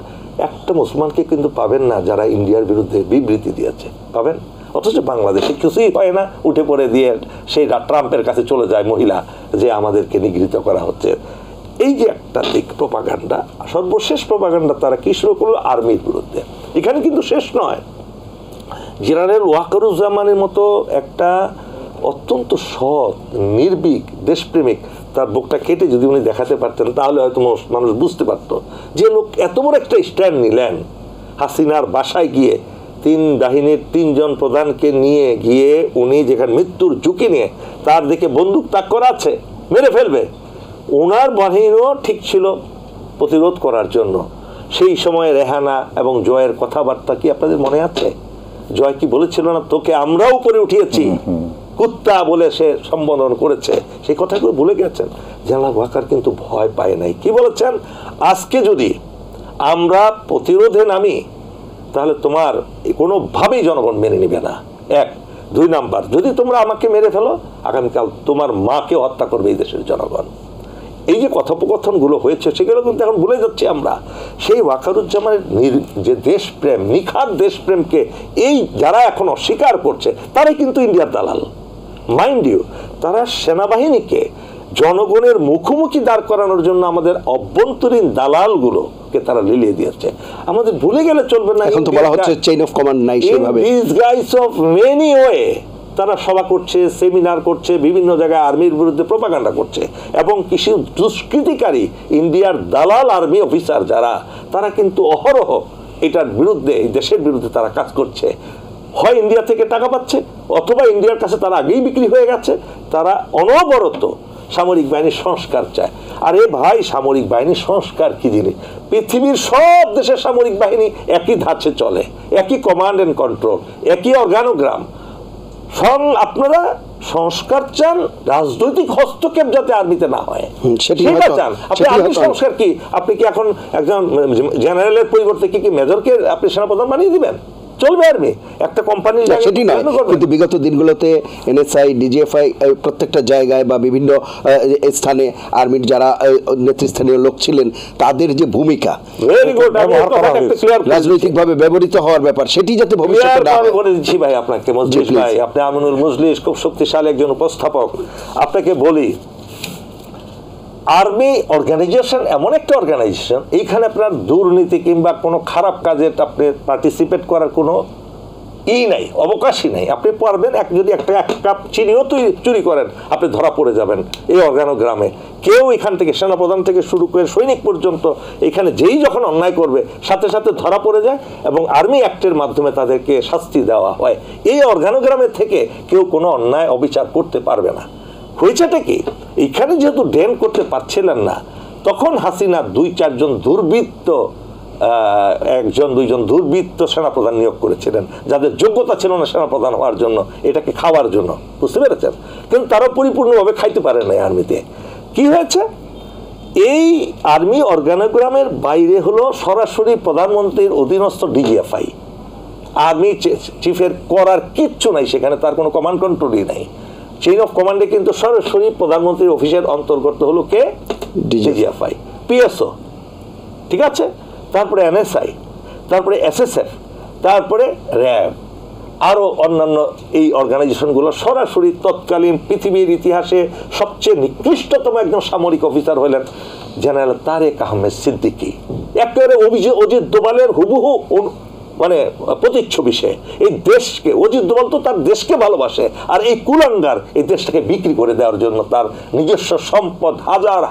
একটা মুসলমানকে কিন্তু পাবেন না যারা ইন্ডিয়ার বিরুদ্ধে বিবৃতি দিয়েছে, পাবেন। অথচ বাংলাদেশে কিছুই হয় না, উঠে পড়ে দিয়ে সেই ট্রাম্পের কাছে চলে যায় মহিলা, যে আমাদেরকে নিগৃহীত করা হচ্ছে। এই যে একটা দিক প্রোপাগান্ডা, সর্বশেষ প্রোপাগান্ডা তারা কি শুরু করলো আর্মির বিরুদ্ধে। এখানে কিন্তু শেষ নয়, জেনারেল ওয়াকারুজ্জামানের মতো একটা অত্যন্ত সৎ, নির্ভীক, দেশপ্রেমিক, তার বুকটা কেটে যদি উনি দেখাতে পারতেন, তাহলে হয়তো মানুষ বুঝতে পারতো যে লোক এত বড় একটা স্ট্যান্ড নিলেন। হাসিনার বাসায় গিয়ে 3 বাহিনীর 3 জন প্রধানকে নিয়ে গিয়ে উনি যেখানে মৃত্যুর ঝুঁকি নিয়ে তার দিকে বন্দুক তাক করা আছে, মেরে ফেলবে, ওনার বাহিনীও ঠিক ছিল প্রতিরোধ করার জন্য। সেই সময় রেহানা এবং জয়ের কথাবার্তা কি আপনাদের মনে আছে? জয় কি বলেছিল না, তোকে আমরা উপরে উঠিয়েছি, কুত্তা বলে সে সম্বোধন করেছে, সেই কথাগুলো ভুলে গেছেন। জেনারেল ওয়াকার কিন্তু ভয় পায় নাই। কি বলেছেন? আজকে যদি আমরা প্রতিরোধে নামি তাহলে তোমার কোনোভাবেই জনগণ মেনে নেবে না, এক। 2 নাম্বার, যদি তোমরা আমাকে মেরে ফেলো আগামীকাল তোমার মাকে হত্যা করবে এই দেশের জনগণ। এই যে কথোপকথনগুলো হয়েছে সেগুলো কিন্তু এখন ভুলে যাচ্ছি আমরা। সেই ওয়াকারুজ্জামানের যে দেশপ্রেম, নিখাদ দেশপ্রেমকে এই যারা এখন অস্বীকার করছে তারাই কিন্তু ইন্ডিয়ার দালাল। মাইন্ড ইউ, তারা সেনাবাহিনীকে জনগণের মুখোমুখি দাঁড় করানোর জন্য আমাদের অভ্যন্তরীণ দালালগুলোকে তারা লিলিয়ে দিয়েছে। আমাদের ভুলে গেলে চলবে না, এখন তো বলা হচ্ছে চেইন অফ কমান্ড নাই সেভাবে। This guys of many way তারা সভা করছে, সেমিনার করছে, বিভিন্ন জায়গায় আর্মির বিরুদ্ধে প্রপাগান্ডা করছে, এবং কিছু দুষ্কৃতিকারী ইন্ডিয়ার দালাল আর্মি অফিসার যারা, তারা কিন্তু অহরহ এটার বিরুদ্ধে, এই দেশের বিরুদ্ধে তারা কাজ করছে। হয় ইন্ডিয়া থেকে টাকা পাচ্ছে, অথবা ইন্ডিয়ার কাছে তারা আগেই বিক্রি হয়ে গেছে। তারা অনবরত সামরিক বাহিনীর সংস্কার চায়। আরে ভাই, সামরিক বাহিনীর সংস্কার কি জিনিস? পৃথিবীর সব দেশের সামরিক বাহিনী একই ধাঁচে চলে, একই কমান্ড এন্ড কন্ট্রোল, একই অর্গানোগ্রাম। আপনারা সংস্কার চান, রাজনৈতিক হস্তক্ষেপ যাতে আর্মিতে না হয় সেটা চান। আপনি আর্মি সংস্কার কি? আপনি কি এখন একজন জেনারেলের পরিবর্তে কি মেজরকে আপনি সেনাপ্রধান বানিয়ে দিবেন? চলবে আর্মি একটা কোম্পানি? সেটি নয়, কিন্তু বিগত দিনগুলোতে এনএসআই, ডিজিএফআই প্রত্যেকটা জায়গায় বা বিভিন্ন স্থানে আর্মির যারা নেতৃস্থানীয় লোক ছিলেন তাদের যে ভূমিকা রাজনৈতিকভাবে ব্যবহৃত হওয়ার ব্যাপার, সেটি যাতে ভবিষ্যতে না হয়। বলে দিচ্ছি ভাই আপনাকে, মজলিস ভাই, আপনি আমিনুল মজলিস, খুব শক্তিশালী একজন উপস্থাপক। আপনাকে বলি, আর্মি অর্গানাইজেশন এমন একটা অর্গানাইজেশন, এইখানে আপনার দুর্নীতি কিংবা কোনো খারাপ কাজে আপনি পার্টিসিপেট করার কোনো নাই, অবকাশই নাই। আপনি পারবেন যদি এক কাপ চিনিও চুরি করেন আপনি ধরা পড়ে যাবেন এই অর্গানোগ্রামে। কেউ এখান থেকে সেনাপ্রধান থেকে শুরু করে সৈনিক পর্যন্ত এখানে যেই যখন অন্যায় করবে সাথে সাথে ধরা পড়ে যায়, এবং আর্মি অ্যাক্টের মাধ্যমে তাদেরকে শাস্তি দেওয়া হয়। এই অর্গানোগ্রামের থেকে কেউ কোনো অন্যায় অবিচার করতে পারবে না। হয়েছেটা কি, এইখানে যেহেতু ডেন করতে পারছিলেন না, তখন হাসিনা 2-4 জন দুর্বৃত্ত, 1-2 জন দুর্বৃত্ত সেনাপ্রধান নিয়োগ করেছিলেন, যাদের যোগ্যতা ছিল না সেনাপ্রধান হওয়ার জন্য, এটাকে খাওয়ার জন্য। বুঝতে পেরেছেন? কিন্তু তারা পরিপূর্ণভাবে খাইতে পারে না আর্মিতে। কি হয়েছে, এই আর্মি অর্গানোগ্রামের বাইরে হলো সরাসরি প্রধানমন্ত্রীর অধীনস্থ ডিজিএফআই। আর্মি চিফের করার কিচ্ছু নাই সেখানে, তার কোনো কমান্ড কন্ট্রোলই নাই। চেইন অফ কমান্ডে কিন্তু সরাসরি প্রধানমন্ত্রীর অফিসের অন্তর্গত হলো কে? ডিজিএফআই, পিএসও, ঠিক আছে, তারপরে এনএসআই, তারপরে এসএসএফ, তারপরে র্যাব, আরও অন্যান্য এই অর্গানাইজেশনগুলো সরাসরি তৎকালীন পৃথিবীর ইতিহাসে সবচেয়ে নিকৃষ্টতম একজন সামরিক অফিসার হলেন জেনারেল তারেক আহমেদ সিদ্দিকী। একেবারে অজিত দোভালের হুবহু মানে প্রতিচ্ছবি সে। এই দেশকে, অজিত দোভাল তো তার দেশকে ভালোবাসে, আর এই কুলাঙ্গার এই দেশটাকে বিক্রি করে দেওয়ার জন্য তার নিজস্ব সম্পদ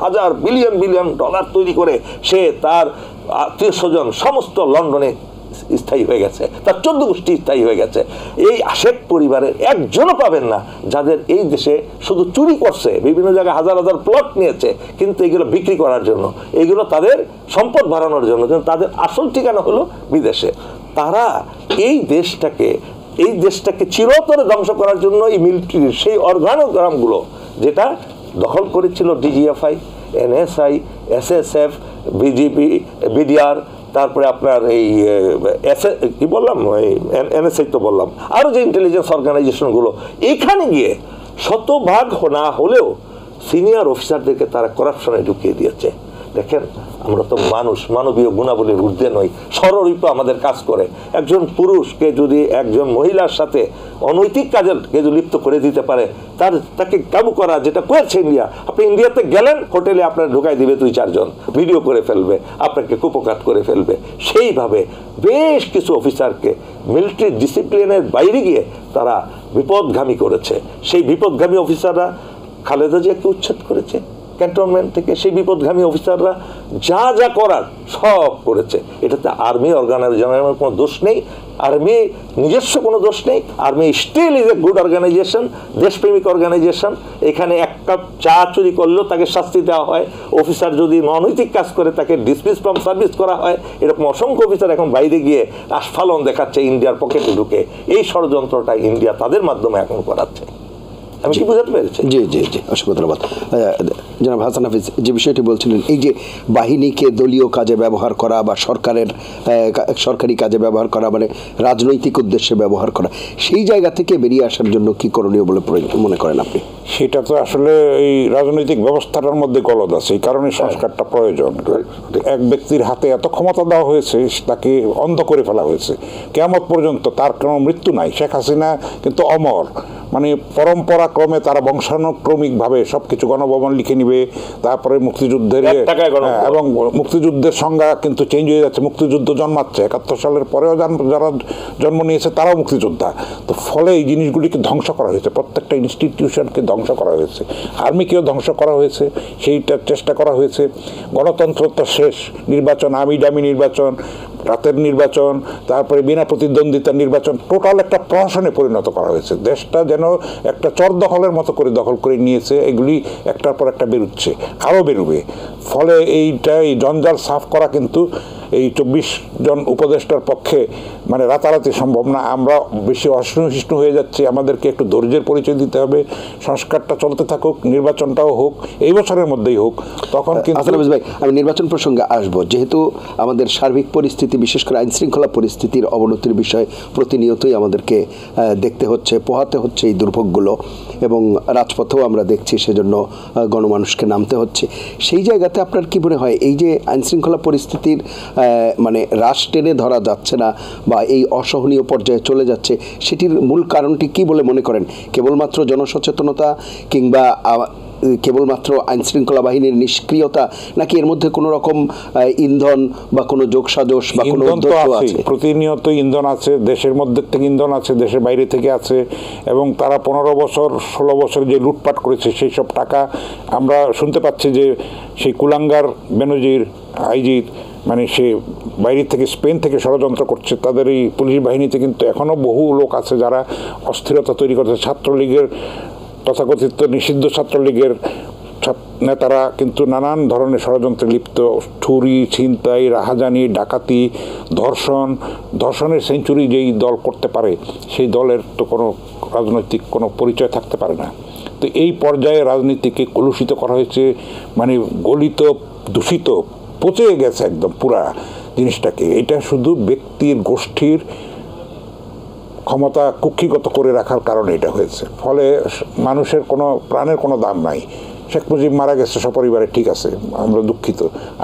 হাজার বিলিয়ন বিলিয়ন ডলার তৈরি করে সে তার আত্মীয় স্বজন সমস্ত লন্ডনে স্থায়ী হয়ে গেছে, তার 14 গোষ্ঠী স্থায়ী হয়ে গেছে। এই শেখ পরিবারের একজনও পাবেন না যাদের এই দেশে শুধু চুরি করছে, বিভিন্ন জায়গায় হাজার প্লট নিয়েছে, কিন্তু এগুলো বিক্রি করার জন্য, এগুলো তাদের সম্পদ বাড়ানোর জন্য, কিন্তু তাদের আসল ঠিকানা হলো বিদেশে। তারা এই দেশটাকে চিরতরে ধ্বংস করার জন্য এই মিলিটারির সেই অর্গানোগ্রামগুলো যেটা দখল করেছিল DGFI, NSI, SSF, BGP, BDR, তারপরে আপনার এই কি বললাম, এনএসআই তো বললাম, আরও যে ইন্টেলিজেন্স অর্গানাইজেশনগুলো, এখানে গিয়ে শতভাগ না হলেও সিনিয়র অফিসারদেরকে তারা করাপশনে ঢুকিয়ে দিয়েছে। দেখেন, আমরা তো মানুষ, মানবীয় গুণাবলীর ঊর্ধ্বে নই, সরলরূপ আমাদের কাজ করে। একজন পুরুষকে যদি একজন মহিলার সাথে অনৈতিক কাজের লিপ্ত করে দিতে পারে, তাকে কাবু করা, যেটা করেছে ইন্ডিয়া। আপনি ইন্ডিয়াতে গেলেন, হোটেলে আপনার ঢুকাই দিবে 2-4 জন, ভিডিও করে ফেলবে, আপনাকে কুপকাট করে ফেলবে। সেইভাবে বেশ কিছু অফিসারকে মিলিটারি ডিসিপ্লিনের বাইরে গিয়ে তারা বিপদগামী করেছে। সেই বিপদগামী অফিসাররা খালেদা জিয়াকে উচ্ছেদ করেছে ক্যান্টনমেন্ট থেকে। সেই বিপদগামী অফিসাররা যা করার সব করেছে। এটাতে আর্মি অর্গানাইজেশনের কোনো দোষ নেই, আর্মি নিজস্ব কোনো দোষ নেই। Army still is a good organisation, দেশপ্রেমিক অর্গানাইজেশন। এখানে একটা কাপ চা চুরি করলেও তাকে শাস্তি দেওয়া হয়, অফিসার যদি অনৈতিক কাজ করে তাকে ডিসমিস ফ্রম সার্ভিস করা হয়। এরকম অসংখ্য অফিসার এখন বাইরে গিয়ে আস্ফালন দেখাচ্ছে ইন্ডিয়ার পকেটে ঢুকে। এই ষড়যন্ত্রটা ইন্ডিয়া তাদের মাধ্যমে এখন করাচ্ছে। আমি কি বুঝাতে পেরেছি? জি জি জি, অসংখ্য ধন্যবাদ। জনাব হাসান হাফিজ, যে বিষয়টি বলছিলেন, এই যে বাহিনীকে দলীয় কাজে ব্যবহার করা বা সরকারি কাজে ব্যবহার করা, মানে রাজনৈতিক উদ্দেশ্যে ব্যবহার করা, সেই জায়গা থেকে বেরিয়ে আসার জন্য কি করণীয় বলে মনে করেন আপনি? সেটা তো আসলে এই রাজনৈতিক ব্যবস্থাটার মধ্যে গলদ আছে, এই কারণে সংস্কারটা প্রয়োজন। এক ব্যক্তির হাতে এত ক্ষমতা দেওয়া হয়েছে, তাকে অন্ধ করে ফেলা হয়েছে, কিয়ামত পর্যন্ত তার কোনো মৃত্যু নাই। শেখ হাসিনা কিন্তু অমর, মানে পরম্পরাক্রমে তারা বংশানুক্রমিকভাবে সবকিছু গণভবন লিখে নিবে, তারপরে মুক্তিযুদ্ধের এবং মুক্তিযুদ্ধের সংজ্ঞা কিন্তু চেঞ্জ হয়ে যাচ্ছে। মুক্তিযুদ্ধ জন্মাচ্ছে 71 সালের পরেও যারা জন্ম নিয়েছে তারাও মুক্তিযোদ্ধা। তো ফলে এই জিনিসগুলিকে ধ্বংস করা হয়েছে, প্রত্যেকটা ইনস্টিটিউশনকে ধ্বংস করা হয়েছে, আর্মিকেও ধ্বংস করা হয়েছে, সেইটার চেষ্টা করা হয়েছে। গণতন্ত্র তো শেষ, নির্বাচন, আমি ডামি নির্বাচন, রাতের নির্বাচন, তারপরে বিনা প্রতিদ্বন্দ্বিতার নির্বাচন, টোটাল একটা প্রহসনে পরিণত করা হয়েছে। দেশটা যেন একটা চর দখলের মতো করে দখল করে নিয়েছে। এগুলি একটার পর একটা বেরোচ্ছে, আরও বেরোবে। ফলে এই জঞ্জাল সাফ করা কিন্তু এই 24 জন উপদেষ্টার পক্ষে মানে রাতারাতি সম্ভব না। আমরা বেশি অসহিষ্ণু হয়ে যাচ্ছি, আমাদেরকে একটু ধৈর্যের পরিচয় দিতে হবে। সংস্কারটা চলতে থাকুক, নির্বাচনটাও হোক, এই বছরের মধ্যেই হোক। তখন কিন্তু ভাই, আমি নির্বাচন প্রসঙ্গে আসবো। যেহেতু আমাদের সার্বিক পরিস্থিতি, বিশেষ করে আইন শৃঙ্খলা পরিস্থিতির অবনতির বিষয় প্রতিনিয়তই আমাদেরকে দেখতে হচ্ছে, পোহাতে হচ্ছে এই দুর্ভোগগুলো, এবং রাজপথেও আমরা দেখছি, সেজন্য গণমানুষকে নামতে হচ্ছে। সেই জায়গাতে আপনার কি মনে হয়, এই যে আইন শৃঙ্খলা পরিস্থিতির মানে রাশ টেনে ধরা যাচ্ছে না বা এই অসহনীয় পর্যায়ে চলে যাচ্ছে, সেটির মূল কারণটি কি বলে মনে করেন? কেবলমাত্র জনসচেতনতা, কিংবা কেবলমাত্র আইন শৃঙ্খলা বাহিনীর নিষ্ক্রিয়তা, নাকি এর মধ্যে কোনো রকম ইন্ধন বা কোনো যোগসাজশ বা কোনো উদ্দেশ্য আছে? প্রতিনিয়ত ইন্ধন আছে, দেশের মধ্যে থেকে ইন্ধন আছে, দেশের বাইরে থেকে আছে। এবং তারা 15 বছর 16 বছর যে লুটপাট করেছে, সেই সব টাকা আমরা শুনতে পাচ্ছি যে সেই কুলাঙ্গার বেনজির আইজির, মানে সে বাইরে থেকে স্পেন থেকে ষড়যন্ত্র করছে। তাদের এই পুলিশ বাহিনীতে কিন্তু এখনও বহু লোক আছে যারা অস্থিরতা তৈরি করছে। ছাত্রলীগের, তথাকথিত নিষিদ্ধ ছাত্রলীগের নেতারা কিন্তু নানান ধরনের ষড়যন্ত্রে লিপ্ত। চুরি, ছিনতাই, রাহাজানি, ডাকাতি, ধর্ষণের সেঞ্চুরি যেই দল করতে পারে, সেই দলের তো কোনো রাজনৈতিক কোনো পরিচয় থাকতে পারে না। তো এই পর্যায়ে রাজনীতিকে কলুষিত করা হয়েছে, মানে গলিত, দূষিত, পচে গেছে একদম পুরা জিনিসটাকে। এটা শুধু ব্যক্তির, গোষ্ঠীর ক্ষমতা কুক্ষিগত করে রাখার কারণে এটা হয়েছে। ফলে মানুষের কোনো প্রাণের কোনো দাম নাই। শেখ মুজিব মারা গেছে সপরিবারে, ঠিক আছে, আমরা দুঃখিত।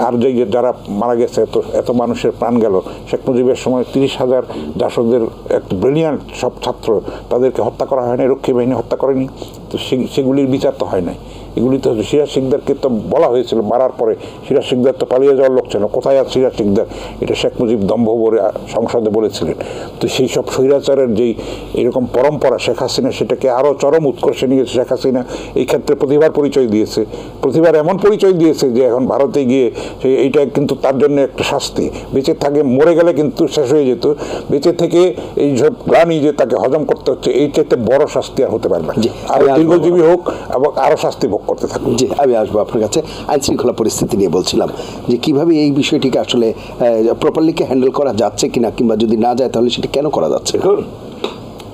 আর যারা মারা গেছে, এত মানুষের প্রাণ গেল। শেখ মুজিবের সময় 30,000 জাসদের এক ব্রিলিয়ান্ট সব ছাত্র, তাদেরকে হত্যা করা হয় নাই, রক্ষী বাহিনী হত্যা করেনি। তো সেগুলির বিচার তো হয় নাই। এগুলি তো সিরাজ শিকদারকে তো বলা হয়েছিল মারার পরে, সিরাজ শিকদার তো পালিয়ে যাওয়ার লোক ছিল, কোথায় আর সিরাজ শিকদার, এটা শেখ মুজিব দম্ভ করে সংসদে বলেছিলেন। তো সেই সব স্বৈরাচারের যেই এরকম পরম্পরা, শেখ হাসিনা সেটাকে আরও চরম উৎকর্ষে নিয়ে গেছে। শেখ হাসিনা এই ক্ষেত্রে প্রতিভার পরিচয় দিয়েছে, প্রতিভার এমন পরিচয় দিয়েছে যে এখন ভারতে গিয়ে এইটা কিন্তু তার জন্য একটা শাস্তি। বেঁচে থাকে, মরে গেলে কিন্তু শেষ হয়ে যেত, বেঁচে থেকে এই সব প্রাণী যে তাকে হজম করতে হচ্ছে, এই চাইতে বড় শাস্তি আর হতে পারে না। আর দীর্ঘজীবী হোক এবং আরও শাস্তি ভোগ করতে থাকুন। জি, আমি আসবো আপনার কাছে। আইন শৃঙ্খলা পরিস্থিতি নিয়ে বলছিলাম যে কিভাবে এই বিষয়টিকে আসলে প্রপারলিকে হ্যান্ডেল করা যাচ্ছে কিনা, কিংবা যদি না যায় তাহলে সেটা কেন করা যাচ্ছে? দেখুন,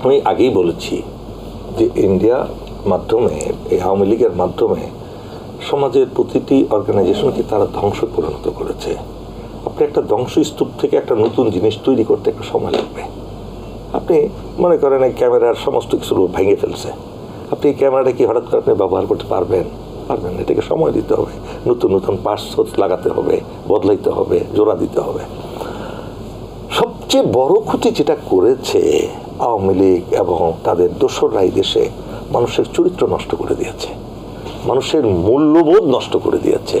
আমি আগেই বলেছি যে ইন্ডিয়ার মাধ্যমে, এই আওয়ামী লীগের মাধ্যমে সমাজের প্রতিটি অর্গানাইজেশনকে তারা ধ্বংস পরিণত করেছে। আপনি একটা ধ্বংসস্তূপ থেকে একটা নতুন জিনিস তৈরি করতে একটু সময় লাগবে। আপনি মনে করেন এই ক্যামেরার সমস্ত কিছু ভেঙে ফেলছে, আপনি এই ক্যামেরাটা কি হঠাৎ করে আপনি ব্যবহার করতে পারবেন? পারবেন না। এটাকে সময় দিতে হবে, নতুন নতুন পার্টস লাগাতে হবে, বদলাইতে হবে, জোড়া দিতে হবে। সবচেয়ে বড় ক্ষতি যেটা করেছে আওয়ামী লীগ এবং তাদের দোসররা এই দেশে, মানুষের চরিত্র নষ্ট করে দিয়েছে, মানুষের মূল্যবোধ নষ্ট করে দিয়েছে,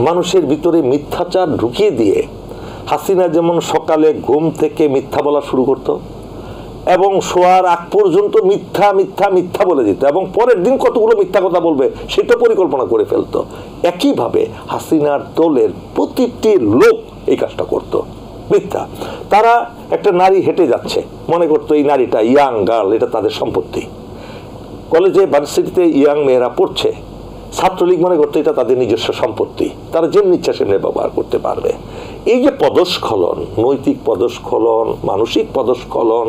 মানুষের ভিতরে মিথ্যাচার ঢুকিয়ে দিয়ে। হাসিনা যেমন সকালে ঘুম থেকে মিথ্যা বলা শুরু করতো এবং শোয়ার আগ পর্যন্ত মিথ্যা মিথ্যা মিথ্যা বলে দিত, এবং পরের দিন কতগুলো মিথ্যা কথা বলবে সেটা পরিকল্পনা করে ফেলতো। একইভাবে হাসিনার দলের প্রতিটি লোক এই কাজটা করত, মিথ্যা। তারা একটা নারী হেঁটে যাচ্ছে, মনে করতো এই নারীটা ইয়াং গার্ল, এটা তাদের সম্পত্তি। কলেজে ভার্সিটিতে ইয়াং মেয়েরা পড়ছে, ছাত্রলীগ মনে করতে এটা তাদের নিজস্ব সম্পত্তি, তারা যেমনি ইচ্ছা সেমনি ব্যবহার করতে পারবে। এই যে পদস্খলন, নৈতিক পদস্খলন, মানসিক পদস্খলন,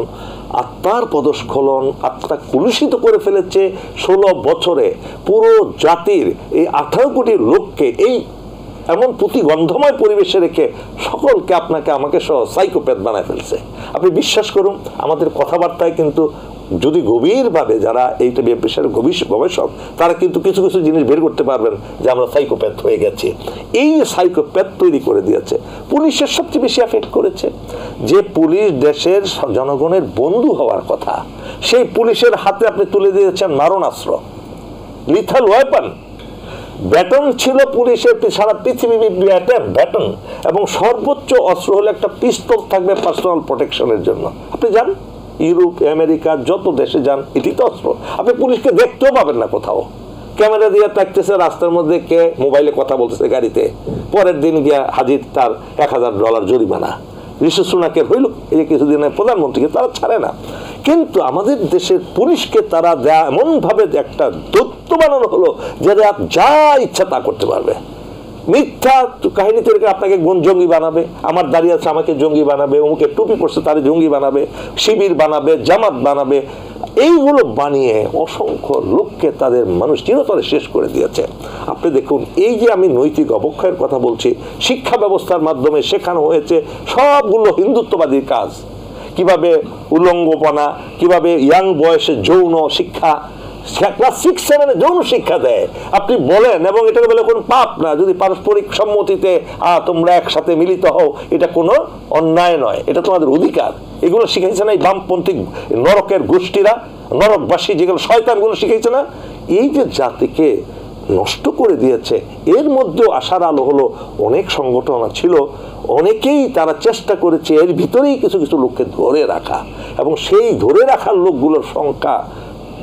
আত্মার পদস্খলন, আত্মা কুলুষিত করে ফেলেছে 16 বছরে পুরো জাতির এই 18 কোটি লোককে এই এমন প্রতিগন্ধময় পরিবেশে রেখে সকলকে, আপনাকে আমাকে সহ সাইকোপ্যাথ বানায় ফেলছে। আপনি বিশ্বাস করুন, আমাদের কথাবার্তায় কিন্তু যদি গভীরভাবে যারা এইটা বিষয়ের গবেষক, তারা কিন্তু কিছু কিছু জিনিস বের করতে পারবেন যে আমরা সাইকোপ্যাথ হয়ে গেছি। এই যে সাইকোপ্যাথ তৈরি করে দিয়েছে, পুলিশের সবচেয়ে বেশি এফেক্ট করেছে। যে পুলিশ দেশের জনগণের বন্ধু হওয়ার কথা, সেই পুলিশের হাতে আপনি তুলে দিয়েছেন মারণাস্ত্র, লিথাল ওয়েপন। ব্যাটন ছিল পুলিশের সারা পৃথিবী ব্যাটন, এবং সর্বোচ্চ অস্ত্র হলো একটা পিস্তল থাকবে পার্সোনাল প্রোটেকশনের জন্য। আপনি যান ইউরোপ, আমেরিকা, যত দেশে যান, এটি তো অস্ত্র। আপনি পুলিশকে দেখতেও পাবেন না কোথাও, ক্যামেরা দিয়ে থাকতেছে রাস্তার মধ্যে, কে মোবাইলে কথা বলতেছে গাড়িতে, পরের দিন গিয়া হাজির তার $1000 জরিমানা। ঋষি সুনাকের হইল এই যে কিছুদিন প্রধানমন্ত্রীকে তারা ছাড়ে না। কিন্তু আমাদের দেশের পুলিশকে তারা এমন ভাবে একটা দৈত্য বানানো হলো যে যা ইচ্ছা তা করতে পারবে। মিথ্যা কাহিনী তৈরি করে আপনাকে জঙ্গি বানাবে, আমার দাঁড়িয়ে আছে আমাকে জঙ্গি বানাবে, অমুকে টুপি পড়ছে তারে জঙ্গি বানাবে, শিবির বানাবে, জামাত বানাবে। এইগুলো বানিয়ে অসংখ্য লোককে তাদের মানুষ চিরতরে শেষ করে দিয়েছে। আপনি দেখুন, এই যে আমি নৈতিক অবক্ষয়ের কথা বলছি, শিক্ষা ব্যবস্থার মাধ্যমে শেখানো হয়েছে সবগুলো হিন্দুত্ববাদী কাজ। কিভাবে উলঙ্গপনা, কিভাবে ইয়াং বয়সে যৌন শিক্ষা, ক্লাস 6-7 যৌন শিক্ষা দেয়। আপনি বলেন, এবং এটাকে বলে কোনো পাপ না, যদি পারস্পরিক সম্মতিতে তোমরা একসাথে মিলিত হও, এটা কোনো অন্যায় নয়, এটা তোমাদের অধিকার। এগুলো শিখাইছে না এই বামপন্থী নরকের গোষ্ঠীরা, নরকবাসী যেগুলো শয়তানগুলো শিখাইছে না? এই যে জাতিকে নষ্ট করে দিয়েছে, এর মধ্যেও আশার আলো হলো অনেক সংগঠন ছিল, অনেকেই তারা চেষ্টা করেছে এর ভিতরেই কিছু কিছু লোককে ধরে রাখা, এবং সেই ধরে রাখার লোকগুলোর সংখ্যা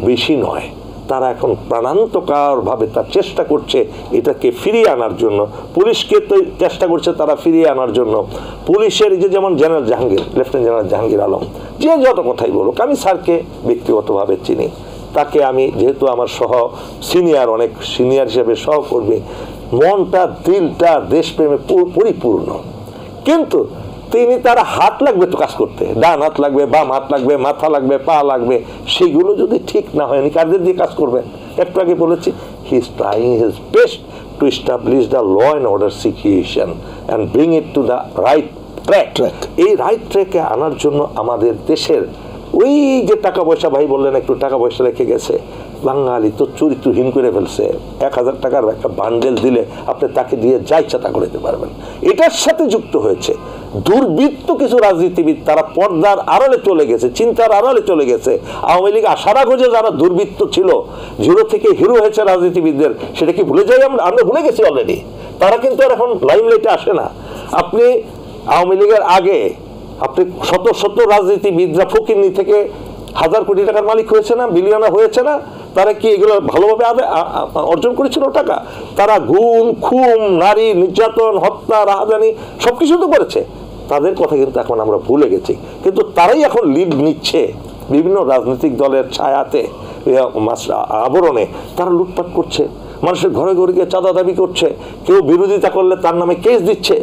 বেশি নয়। তারা এখন প্রাণান্তকরভাবে তার চেষ্টা করছে এটাকে ফিরিয়ে আনার জন্য। পুলিশকে তো চেষ্টা করছে তারা ফিরিয়ে আনার জন্য। পুলিশের যে যেমন general Jahangir, lieutenant general Jahangir Alam, যে যত কথাই বলুক, আমি স্যারকে ব্যক্তিগতভাবে চিনি, তাকে আমি যেহেতু আমার সিনিয়র, অনেক সিনিয়র হিসেবে সহকর্মী, মনটা দিলটা দেশপ্রেমে পরিপূর্ণ। কিন্তু তিনি, তার হাত লাগবে তো কাজ করতে, ডান হাত লাগবে, বাম হাত লাগবে, মাথা লাগবে, পা লাগবে, সেগুলো যদি ঠিক না হয় কাদের দিয়ে কাজ করবেন? একটু আগে বলেছি, he is trying his best to establish the law and order situation and bring it to the right track. এই রাইট ট্র্যাকে আনার জন্য আমাদের দেশের ওই যে টাকা পয়সা, ভাই বললেন একটু টাকা পয়সা রেখে গেছে, বাঙালি তো চরিত্রহীন করে ফেলছে। 1000 টাকার একটা বান্ডেল দিলে আপনি তাকে দিয়ে যা ইচ্ছা তা করে দিতে পারবেন। এটার সাথে যুক্ত হয়েছে দুর্বৃত্ত কিছু রাজনীতিবিদ, তারা পর্দার আড়ালে চলে গেছে, চিন্তার আড়ালে চলে গেছে। আওয়ামী লীগ আসার আগে যে যারা দুর্বৃত্ত ছিল, জিরো থেকে হিরো হয়েছে রাজনীতিবিদদের, সেটা কি ভুলে যাই আমরা? ভুলে গেছি অলরেডি। তারা কিন্তু আর এখন লাইমলাইটে আসে না। আপনি আওয়ামী লীগের আগে আপনি শত শত রাজনীতিবিদরা ফকিরনি থেকে 1000 কোটি টাকার মালিক হয়েছে না, বিলিয়নার হয়েছে না? তারা কি এগুলো ভালোভাবে অর্জন করেছিল টাকা? তারা গুম, খুন, নারী নির্যাতন, হত্যা, রাহাজানি সবকিছু তো করেছে। তাদের কথা কিন্তু এখন আমরা ভুলে গেছি। কিন্তু তারাই এখন লিড নিচ্ছে বিভিন্ন রাজনৈতিক দলের ছায়াতে, আবরণে তারা লুটপাট করছে, মানুষের ঘরে ঘরে গিয়ে চাঁদা দাবি করছে, কেউ বিরোধিতা করলে তার নামে কেস দিচ্ছে।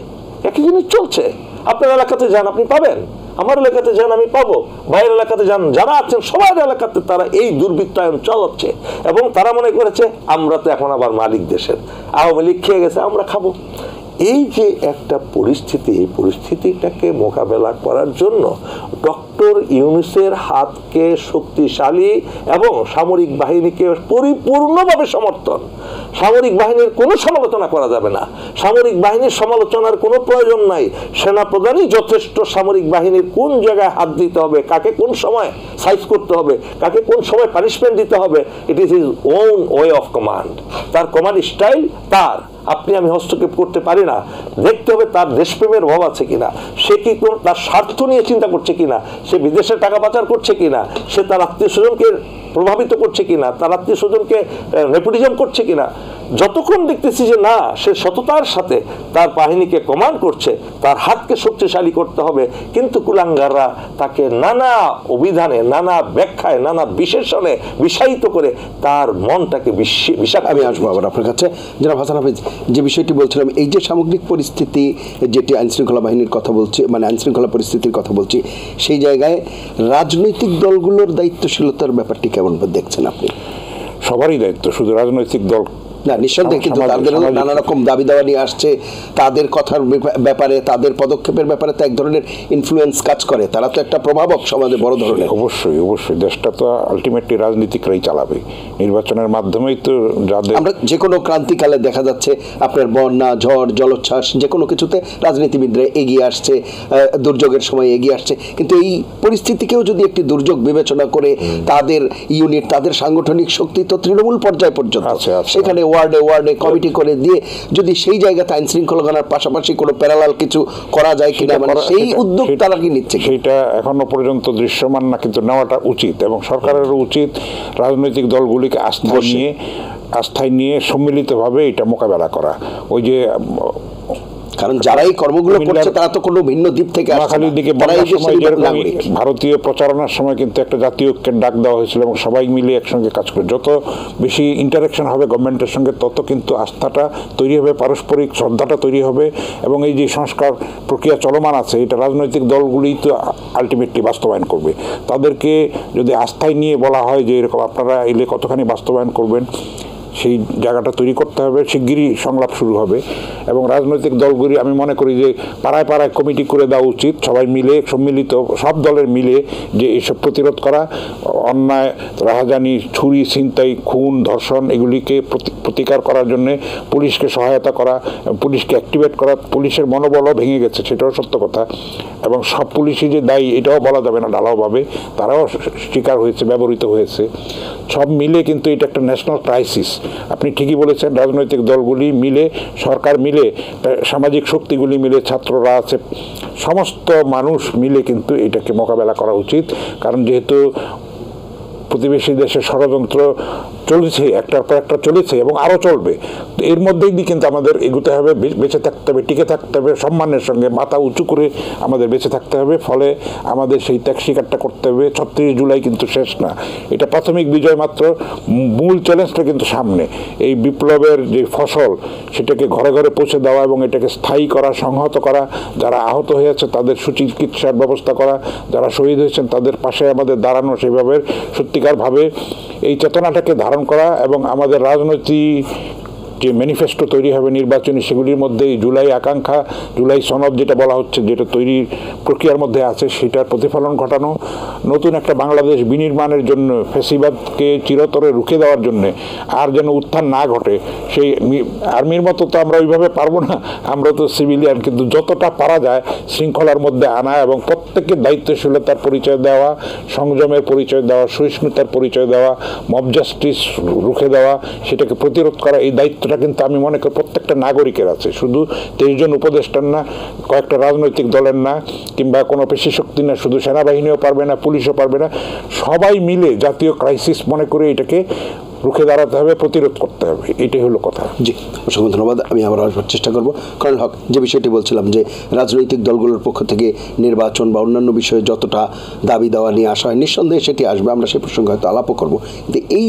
একই জিনিস চলছে। আপনার এলাকাতে যান, আপনি পাবেন, আমার এলাকাতে যান, আমি পাবো, বাইরের এলাকাতে যান, যারা আছেন সবার এলাকাতে তারা এই দুর্বৃত্তায়ন চালাচ্ছে। এবং তারা মনে করেছে আমরা তো এখন আবার মালিক দেশের, আওয়ামী লীগ খেয়ে গেছে, আমরা খাবো। এই যে একটা পরিস্থিতি, এই পরিস্থিতিটাকে মোকাবেলা করার জন্য ডক্টর ইউনূসের হাতকে শক্তিশালী এবং সামরিক বাহিনীকে পরিপূর্ণভাবে সমর্থন। সামরিক বাহিনীর কোনো সমালোচনা করা যাবে না, সামরিক বাহিনীর সমালোচনার কোনো প্রয়োজন নাই। সেনাপ্রধানই যথেষ্ট সামরিক বাহিনীর কোন জায়গায় হাত দিতে হবে, কাকে কোন সময় সাইজ করতে হবে, কাকে কোন সময় পানিশমেন্ট দিতে হবে, it is his own way of command. তার কমান্ড স্টাইল তার। আপনি আপনি আমি হস্তক্ষেপ করতে পারি না। দেখতে হবে তার দেশপ্রেমের অভাব আছে কিনা, সে কি তার স্বার্থ নিয়ে চিন্তা করছে কিনা, সে বিদেশে টাকা পাচার করছে কিনা, সে তার আত্মীয় স্বজনকে প্রভাবিত করছে কিনা, তার আত্মীয় স্বজনকে নেপোটিজম করছে কিনা। যতক্ষণ দেখতেছি যে না, সে সততার সাথে তার বাহিনীকে কমান্ড করছে, তার হাতকে শক্তিশালী করতে হবে, কিন্তু কুলাঙ্গাররা তাকে নানা অভিধানে, নানা ব্যাখ্যায়, নানা বিশেষণে বিষায়িত করে তার মনটাকে বিষাক্ত। আমি আসবো আবার আপনার কাছে। জনাব হাসান হাফিজ, যে বিষয়টি বলছিলাম, এই যে সামগ্রিক পরিস্থিতি, যেটি আইনশৃঙ্খলা বাহিনীর কথা বলছি, মানে আইনশৃঙ্খলা পরিস্থিতির কথা বলছি, সেই জায়গায় রাজনৈতিক দলগুলোর দায়িত্বশীলতার ব্যাপারটি কেমন দেখছেন আপনি? সবারই দায়িত্ব, শুধু রাজনৈতিক দল না, নিঃসন্দেহে, কিন্তু তাদের নানা রকম দাবি দাওয়া নিয়ে আসছে, তাদের কথার ব্যাপারে, তাদের পদক্ষেপের ব্যাপারে তো এক ধরনের ইনফ্লুয়েন্স কাজ করে, তারা তো একটা প্রভাবক সমাজে বড় ধরনের। অবশ্যই অবশ্যই, দেশটা তো আলটিমেটলি রাজনীতিকরাই চালাবে, নির্বাচনের মাধ্যমেই তো। যাদের আমরা যে কোনো ক্রান্তিকালে দেখা যাচ্ছে আপনার বন্যা, ঝড়, জলোচ্ছ্বাস, যে কোনো কিছুতে রাজনীতিবিদরা এগিয়ে আসছে, দুর্যোগের সময় এগিয়ে আসছে, কিন্তু এই পরিস্থিতিকেও যদি একটি দুর্যোগ বিবেচনা করে তাদের ইউনিট, তাদের সাংগঠনিক শক্তি তো তৃণমূল পর্যায় পর্যন্ত, সেখানে ওয়ার্ডে ওয়ার্ডে কমিটি করে দিয়ে যদি সেই জায়গাতে আইন শৃঙ্খলা গণনার পাশাপাশি কোনো প্যারালাল কিছু করা যায় কিনা, মানে সেই উদ্যোগ তারা কি নিচ্ছে, সেটা এখনো পর্যন্ত দৃশ্যমান না, কিন্তু নেওয়াটা উচিত। এবং সরকারেরও উচিত রাজনৈতিক দলগুলিকে আস্থায় নিয়ে সম্মিলিতভাবে এটা মোকাবেলা করা। ওই যে, কারণ যারা এই কর্মগুলো করছে তারা তো কোনো ভিন্ন দ্বীপ থেকে আসছে না, দিকে ভারতীয় প্রচারণার সময় কিন্তু একটা জাতীয় ঐক্যের ডাক দেওয়া হয়েছিল এবং সবাই মিলে একসঙ্গে কাজ করে। যত বেশি ইন্টারাকশন হবে গভর্নমেন্টের সঙ্গে, তত কিন্তু আস্থাটা তৈরি হবে, পারস্পরিক শ্রদ্ধাটা তৈরি হবে। এবং এই যে সংস্কার প্রক্রিয়া চলমান আছে, এটা রাজনৈতিক দলগুলি তো আলটিমেটলি বাস্তবায়ন করবে। তাদেরকে যদি আস্থায় নিয়ে বলা হয় যে এরকম আপনারা এলে কতখানি বাস্তবায়ন করবেন, সেই জায়গাটা তৈরি করতে হবে। শিগগিরই সংলাপ শুরু হবে এবং রাজনৈতিক দলগুলি, আমি মনে করি যে পাড়ায় পাড়ায় কমিটি করে দেওয়া উচিত, সবাই মিলে সম্মিলিত, সব দলের মিলে, যে এসব প্রতিরোধ করা, অন্যায়, রাহাজানি, ছুরি, ছিনতাই, খুন, ধর্ষণ, এগুলিকে প্রতিকার করার জন্য পুলিশকে সহায়তা করা, পুলিশকে অ্যাক্টিভেট করা। পুলিশের মনোবলও ভেঙে গেছে, সেটাও সত্য কথা। এবং সব পুলিশই যে দায়ী এটাও বলা যাবে না ঢালাওভাবে, তারাও শিকার হয়েছে, ব্যবহৃত হয়েছে। সব মিলে কিন্তু এটা একটা ন্যাশনাল ক্রাইসিস। আপনি ঠিকই বলেছেন, রাজনৈতিক দলগুলি মিলে, সরকার মিলে, সামাজিক শক্তিগুলি মিলে, ছাত্ররা আছে, সমস্ত মানুষ মিলে কিন্তু এটাকে মোকাবেলা করা উচিত। কারণ যেহেতু প্রতিবেশী দেশের ষড়যন্ত্র চলেছে, একটার পর একটা চলেছে এবং আরও চলবে, তো এর মধ্যেই দিয়ে কিন্তু আমাদের এগোতে হবে, বেঁচে থাকতে হবে, টিকে থাকতে হবে, সম্মানের সঙ্গে মাথা উঁচু করে আমাদের বেঁচে থাকতে হবে। ফলে আমাদের সেই ত্যাগ স্বীকারটা করতে হবে। 36 জুলাই কিন্তু শেষ না, এটা প্রাথমিক বিজয় মাত্র। মূল চ্যালেঞ্জটা কিন্তু সামনে। এই বিপ্লবের যে ফসল, সেটাকে ঘরে ঘরে পৌঁছে দেওয়া এবং এটাকে স্থায়ী করা, সংহত করা, যারা আহত হয়েছে তাদের সুচিকিৎসার ব্যবস্থা করা, যারা শহীদ হয়েছেন তাদের পাশে আমাদের দাঁড়ানো, সেভাবে সত্যিকারভাবে এই চেতনাটাকে ধারণ করা। এবং আমাদের রাজনৈতিক যে ম্যানিফেস্টো তৈরি হবে নির্বাচনী, সেগুলির মধ্যে জুলাই আকাঙ্ক্ষা, জুলাই সনদ যেটা বলা হচ্ছে, যেটা তৈরির প্রক্রিয়ার মধ্যে আছে, সেটার প্রতিফলন ঘটানো, নতুন একটা বাংলাদেশ বিনির্মাণের জন্য, ফ্যাসিবাদকে চিরতরে রুখে দেওয়ার জন্য, আর যেন উত্থান না ঘটে। সেই আর্মির মতো তো আমরা ওইভাবে পারবো না, আমরা তো সিভিলিয়ান, কিন্তু যতটা পারা যায় শৃঙ্খলার মধ্যে আনা এবং প্রত্যেকের দায়িত্বশীলতার পরিচয় দেওয়া, সংযমের পরিচয় দেওয়া, সহিষ্ণুতার পরিচয় দেওয়া, মব জাস্টিস রুখে দেওয়া, সেটাকে প্রতিরোধ করা, এই দায়িত্বটা কিন্তু আমি মনে করি প্রত্যেকটা নাগরিকের আছে। শুধু 23 জন উপদেষ্টার না, কয়েকটা রাজনৈতিক দলের না, কিংবা কোনো পেশি শক্তি না, শুধু সেনাবাহিনীও পারবে না, পুলিশও পারবে না, সবাই মিলে জাতীয় ক্রাইসিস মনে করে এটাকে রুখে দাঁড়াতে হবে, প্রতিরোধ করতে হবে। এটাই হলো কথা। জি, অসংখ্য ধন্যবাদ। আমি আবার আসবার চেষ্টা করব। কর্নেল হক, যে বিষয়টি বলছিলাম যে রাজনৈতিক দলগুলোর পক্ষ থেকে নির্বাচন বা অন্যান্য বিষয়ে যতটা দাবি দেওয়া নিয়ে আসা হয়, নিঃসন্দেহে সেটি আসবে, আমরা সেই প্রসঙ্গে হয়তো আলাপও করবো। কিন্তু এই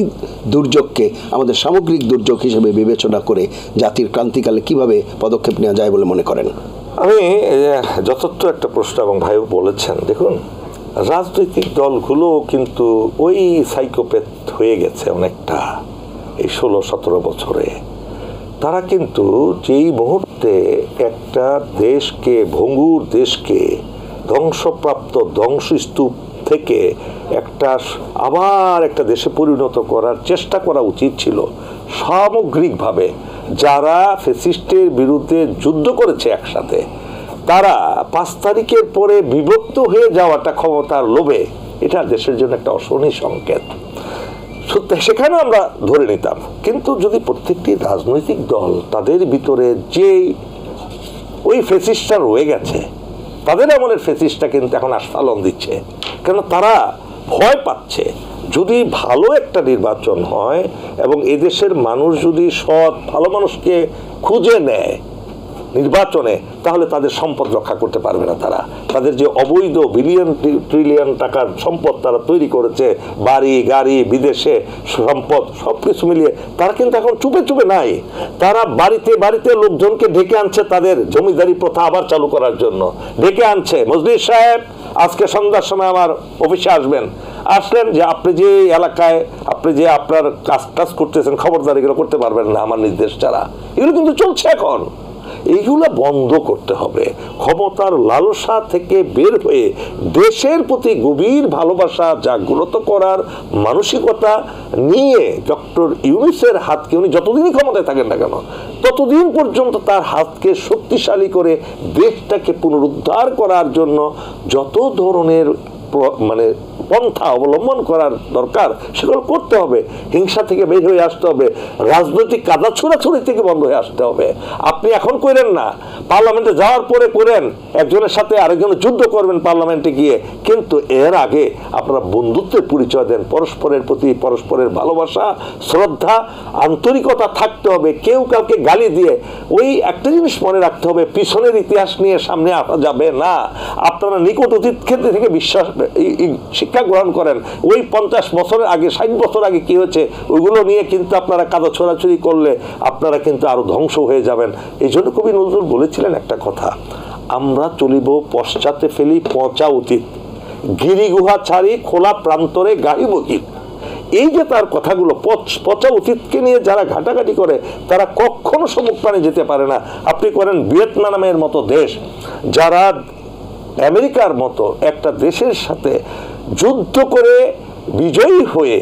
দুর্যোগকে আমাদের সামগ্রিক দুর্যোগ হিসেবে বিবেচনা করে জাতির ক্রান্তিকালে কিভাবে পদক্ষেপ নেওয়া যায় বলে মনে করেন? আমি যথার্থ একটা প্রশ্ন এবং ভাইও বলেছেন। দেখুন, রাজনৈতিক দলগুলো কিন্তু ওই সাইকোপ্যাথ হয়ে গেছে অনেকটা এই 16-17 বছরে। তারা কিন্তু যেই মুহূর্তে একটা দেশকে, ভঙ্গুর দেশকে, ধ্বংসপ্রাপ্ত ধ্বংসস্তূপ থেকে আবার একটা দেশে পরিণত করার চেষ্টা করা উচিত ছিল, সামগ্রিকভাবে যারা ফ্যাসিস্টের বিরুদ্ধে যুদ্ধ করেছে একসাথে, তারা 5 তারিখের পরে বিভক্ত হয়ে যাওয়াটা ক্ষমতার লোভে, এটা দেশের জন্য একটা অশনি সংকেত। সেখানে আমরা ধরে নিতাম। কিন্তু যদি প্রত্যেকটি রাজনৈতিক দল তাদের ভিতরে যে ওই ফেসিস্টটা রয়ে গেছে, তাদের আমলের ফেসিস্টটা কিন্তু এখন আস্ফালন দিচ্ছে, কেন তারা ভয় পাচ্ছে যদি ভালো একটা নির্বাচন হয় এবং এদেশের মানুষ যদি সৎ ভালো মানুষকে খুঁজে নেয় নির্বাচনে, তাহলে তাদের সম্পদ রক্ষা করতে পারবে না। তারা তাদের যে অবৈধ বিলিয়ন ট্রিলিয়ন টাকার সম্পদ তারা তৈরি করেছে, বাড়ি গাড়ি বিদেশে সম্পদ সবকিছু মিলিয়ে, তারা কিন্তু এখন চুপে চুপে নাই। তারা বাড়িতে বাড়িতে লোকজনকে ডেকে আনছে তাদের জমিদারি প্রথা আবার চালু করার জন্য, ডেকে আনছে। মজলিস সাহেব আজকে সন্ধ্যার সময় আমার অফিসে আসবেন, আসলেন যে আপনি যে এলাকায় আপনি যে আপনার কাজ করতেছেন খবরদার এগুলো করতে পারবেন না আমার নির্দেশ ছাড়া। এগুলো কিন্তু চলছে এখন। এইগুলো বন্ধ করতে হবে। ক্ষমতার লালসা থেকে বের হয়ে দেশের প্রতি গভীর ভালোবাসা জাগ্রত করার মানসিকতা নিয়ে ডক্টর ইউনূসের হাতকে, উনি যতদিনই ক্ষমতায় থাকেন না কেন ততদিন পর্যন্ত তার হাতকে শক্তিশালী করে দেশটাকে পুনরুদ্ধার করার জন্য যত ধরনের মানে পন্থা অবলম্বন করার দরকার সেগুলো করতে হবে। হিংসা থেকে বের হয়ে আসতে হবে, রাজনৈতিক কাদা ছোড়াছুড়ি থেকে বন্ধ হয়ে আসতে হবে। আপনি এখন করেন না, পার্লামেন্টে যাওয়ার পরে করেন, একজনের সাথে আরেকজনের যুদ্ধ করবেন পার্লামেন্টে গিয়ে, কিন্তু এর আগে আপনারা বন্ধুত্বের পরিচয় দেন। পরস্পরের প্রতি পরস্পরের ভালোবাসা শ্রদ্ধা আন্তরিকতা থাকতে হবে। কেউ কাউকে গালি দিয়ে, ওই একটা জিনিস মনে রাখতে হবে, পিছনের ইতিহাস নিয়ে সামনে আসা যাবে না। আপনারা নিকট অতীত ক্ষেত্রে থেকে বিশ্বাস শিক্ষা গ্রহণ করেন। ওই 50 বছরের আগে 60 বছর আগে কি হয়েছে ওইগুলো নিয়ে কিন্তু আপনারা কাদা ছোড়াছুড়ি করলে আপনারা কিন্তু আরো ধ্বংস হয়ে যাবেন। এই জন্য কবি নজরুল বলেছিলেন একটা কথা, আমরা চলিব পশ্চাতে ফেলি পচা অতীত, গিরি গুহা ছাড়ি খোলা প্রান্তরে গাহিব গীত। এই যে তার কথাগুলো, পচা অতীতকে নিয়ে যারা ঘাটাঘাটি করে তারা কখনো সম্মুখ প্রাণে যেতে পারে না। আপনি করেন ভিয়েতনামের মতো দেশ, যারা আমেরিকার মতো একটা দেশের সাথে যুদ্ধ করে বিজয়ী হয়ে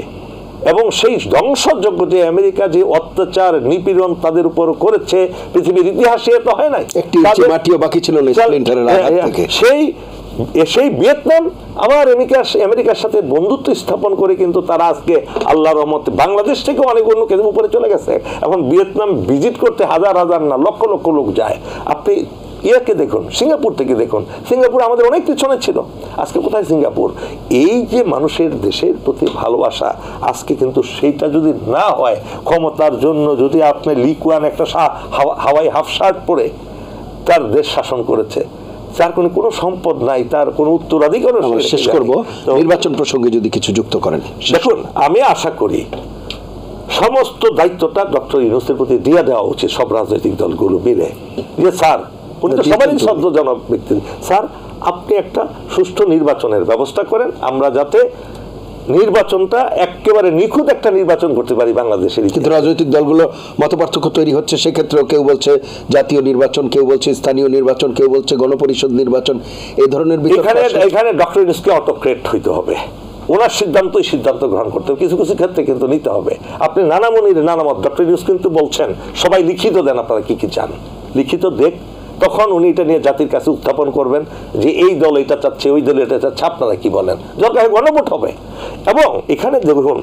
এবং সেই ধ্বংসযোগ্য যে আমেরিকা যে অত্যাচার নিপীড়ন তাদের উপর করেছে পৃথিবীর ইতিহাসে তো হয় নাই, মাটিও বাকি ছিল না স্প্লিন্টারের আঘাত থেকে। সেই ভিয়েতনাম আবার আমেরিকার সাথে বন্ধুত্ব স্থাপন করে কিন্তু তারা আজকে আল্লাহর রহমতে বাংলাদেশ থেকে অনেক অন্য কেন্দ্র উপরে চলে গেছে। এখন ভিয়েতনাম ভিজিট করতে হাজার হাজার না লক্ষ লক্ষ লোক যায়। আপনি ইয়াকে দেখুন, সিঙ্গাপুর থেকে দেখুন, সিঙ্গাপুর আমাদের অনেক পিছনে ছিল, আজকে কোথায় সিঙ্গাপুর? এই যে মানুষের দেশের প্রতি ভালোবাসা, আজকে কিন্তু সেইটা যদি না হয়, ক্ষমতার জন্য যদি আপনি লিকুয়ান একটা হাওয়াই হাফ শার্ট পরে তার দেশ শাসন করেছে, যার কোনো সম্পদ নাই, তার কোনো উত্তরাধিকার। শেষ করব, নির্বাচন প্রসঙ্গে যদি কিছু যুক্ত করেন। দেখুন, আমি আশা করি সমস্ত দায়িত্বটা ডক্টর ইউনূসের প্রতি দিয়ে দেওয়া উচিত সব রাজনৈতিক দলগুলো মিলে, যে স্যার উনি তো সবারই শ্রদ্ধাজনক ব্যক্তি, স্যার আপনি একটা সুষ্ঠু নির্বাচনের ব্যবস্থা করেন, আমরা যাতে নির্বাচনটা একেবারে নিখুঁত একটা নির্বাচন করতে পারি বাংলাদেশের। কিন্তু রাজনৈতিক দলগুলো মতপার্থক্য তৈরি হচ্ছে, সেক্ষেত্রেও কেউ বলছে জাতীয় নির্বাচন, কেউ বলছে স্থানীয় নির্বাচন, কেউ বলছে গণপরিষদ নির্বাচন, এই ধরনের এখানে ডক্টর ইউনূসকে অটোক্রেট হইতে হবে, ওনার সিদ্ধান্তই সিদ্ধান্ত গ্রহণ করতে হবে, কিছু কিছু ক্ষেত্রে কিন্তু নিতে হবে। আপনি নানামনির নানামত, ডক্টর ইউনূস কিন্তু বলছেন সবাই লিখিত দেন আপনারা কি কি চান, লিখিত দেখ, তখন উনি এটা নিয়ে জাতির কাছে উত্থাপন করবেন যে এই দল এটা চাচ্ছে, ওই দল এটা চাচ্ছে, আপনারা কি বলেন, দরকার গণভোট হবে। এবং এখানে দেখুন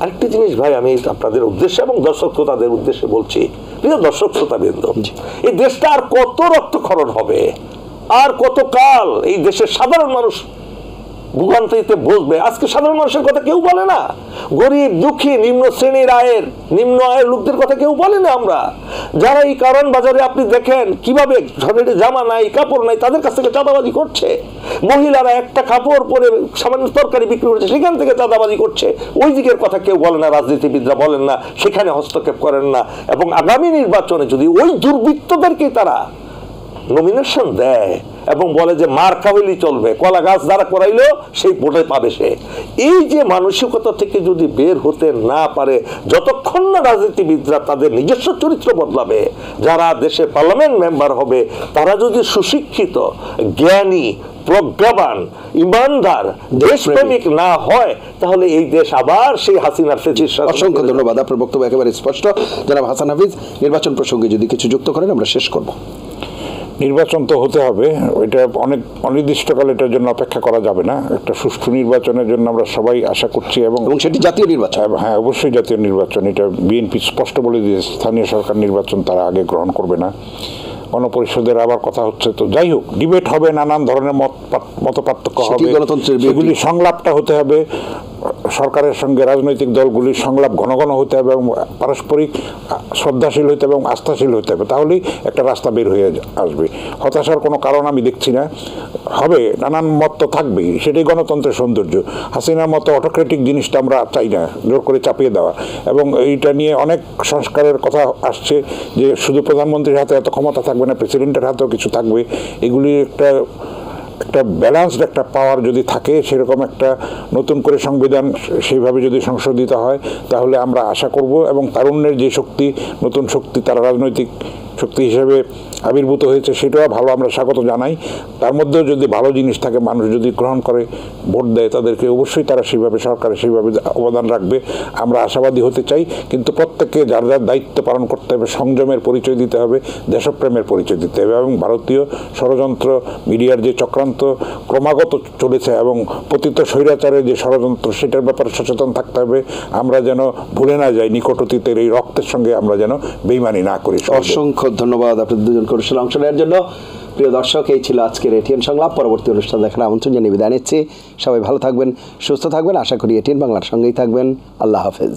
আরেকটি জিনিস ভাই, আমি আপনাদের উদ্দেশ্যে এবং দর্শক শ্রোতাদের উদ্দেশ্যে বলছি, প্রিয় দর্শক শ্রোতাবৃন্দ, এই দেশটা আর কত রক্তক্ষরণ হবে, আর কত কাল এই দেশের সাধারণ মানুষ ভোগান্তিতে বসবে? আজকে সাধারণ মানুষের কথা কেউ বলে না, গরিব দুঃখী নিম্ন শ্রেণীর আয়ের নিম্ন আয়ের লোকদের কথা কেউ বলে না। আমরা যারা এই কারণ বাজারে আপনি দেখেন কিভাবে জামা নাই কাপড় নাই, তাদের কাছ থেকে চাঁদাবাজি করছে। মহিলারা একটা কাপড় পরে সামান্য তরকারি বিক্রি করছে, সেখান থেকে চাঁদাবাজি করছে। ওই দিকের কথা কেউ বলে না, রাজনীতিবিদরা বলেন না, সেখানে হস্তক্ষেপ করেন না। এবং আগামী নির্বাচনে যদি ওই দুর্বৃত্তদেরকে তারা নমিনেশন দেয় এবং বলে যে মার খাওয়াইলেই চলবে, কলা গাছ দ্বারা করাইলেও সেই ভোটে পাবে সে, এই যে মানসিকতা থেকে যদি বের হতে না পারে, যতক্ষণ না রাজনীতিবিদরা তাদের নিজস্ব চরিত্র বদলাবে, যারা দেশে পার্লামেন্ট মেম্বার হবে তারা যদি সুশিক্ষিত, জ্ঞানী, প্রজ্ঞাবান, ইমানদার, দেশপ্রেমিক না হয়, তাহলে এই দেশ আবার সেই হাসিনার ফেসিস। অসংখ্য ধন্যবাদ, আপনার বক্তব্য একেবারে স্পষ্ট। জনাব হাসান হাফিজ, নির্বাচন প্রসঙ্গে যদি কিছু যুক্ত করেন আমরা শেষ করব। নির্বাচন তো হতে হবে, এটা অনেক অনির্দিষ্টকাল এটার জন্য অপেক্ষা করা যাবে না। একটা সুষ্ঠু নির্বাচনের জন্য আমরা সবাই আশা করছি এবং সেটি জাতীয় নির্বাচন। হ্যাঁ, অবশ্যই জাতীয় নির্বাচন। এটা বিএনপি স্পষ্ট বলে দিয়েছে স্থানীয় সরকার নির্বাচন তারা আগে গ্রহণ করবে না। গণপরিষদের আবার কথা হচ্ছে, তো যাই হোক, ডিবেট হবে, নানান ধরনের মত পার্থক্য হবে, সেগুলি সংলাপটা হতে হবে সরকারের সঙ্গে রাজনৈতিক দলগুলির সংলাপ ঘন ঘন হতে হবে এবং পারস্পরিক শ্রদ্ধাশীল হতে হবে এবং আস্থাশীল হতে হবে, তাহলেই একটা রাস্তা বের হয়ে আসবে। হতাশার কোনো কারণ আমি দেখছি না। হবে, নানান মত তো থাকবেই, সেটাই গণতন্ত্রের সৌন্দর্য। হাসিনার মতো অটোক্রেটিক জিনিসটা আমরা চাই না, জোর করে চাপিয়ে দেওয়া। এবং এইটা নিয়ে অনেক সংস্কারের কথা আসছে, যে শুধু প্রধানমন্ত্রীর হাতে এত ক্ষমতা থাকবে না, প্রেসিডেন্টের হাতেও কিছু থাকবে। এগুলির একটা ব্যালেন্সড একটা পাওয়ার যদি থাকে, সেরকম একটা নতুন করে সংবিধান সেইভাবে যদি সংশোধিত হয়, তাহলে আমরা আশা করব এবং তারুণ্যের যে শক্তি, নতুন শক্তি তারা রাজনৈতিক শক্তি হিসেবে আবির্ভূত হয়েছে, সেটাও ভালো, আমরা স্বাগত জানাই। তার মধ্যেও যদি ভালো জিনিস থাকে, মানুষ যদি গ্রহণ করে, ভোট দেয়, তাদেরকে অবশ্যই তারা সেইভাবে, সরকারে সেইভাবে অবদান রাখবে। আমরা আশাবাদী হতে চাই, কিন্তু প্রত্যেককে যার যার দায়িত্ব পালন করতে হবে, সংযমের পরিচয় দিতে হবে, দেশপ্রেমের পরিচয় দিতে হবে। এবং ভারতীয় ষড়যন্ত্র, মিডিয়ার যে চক্রান্ত ক্রমাগত চলেছে এবং পতিত স্বৈরাচারের যে ষড়যন্ত্র, সেটার ব্যাপারে সচেতন থাকতে হবে। আমরা যেন ভুলে না যাই নিকট অতীতের এই রক্তের সঙ্গে আমরা যেন বেইমানি না করি। অসংখ্য ধন্যবাদ আপনাদের দুজন কৌশল অংশ নেওয়ার জন্য। প্রিয় দর্শক, এই ছিল আজকের এটিএন সংলাপ। পরবর্তী অনুষ্ঠান দেখার আমন্ত্রণ জানিয়ে বিদায় নিচ্ছি। সবাই ভালো থাকবেন, সুস্থ থাকবেন। আশা করি এটিএন বাংলার সঙ্গেই থাকবেন। আল্লাহ হাফেজ।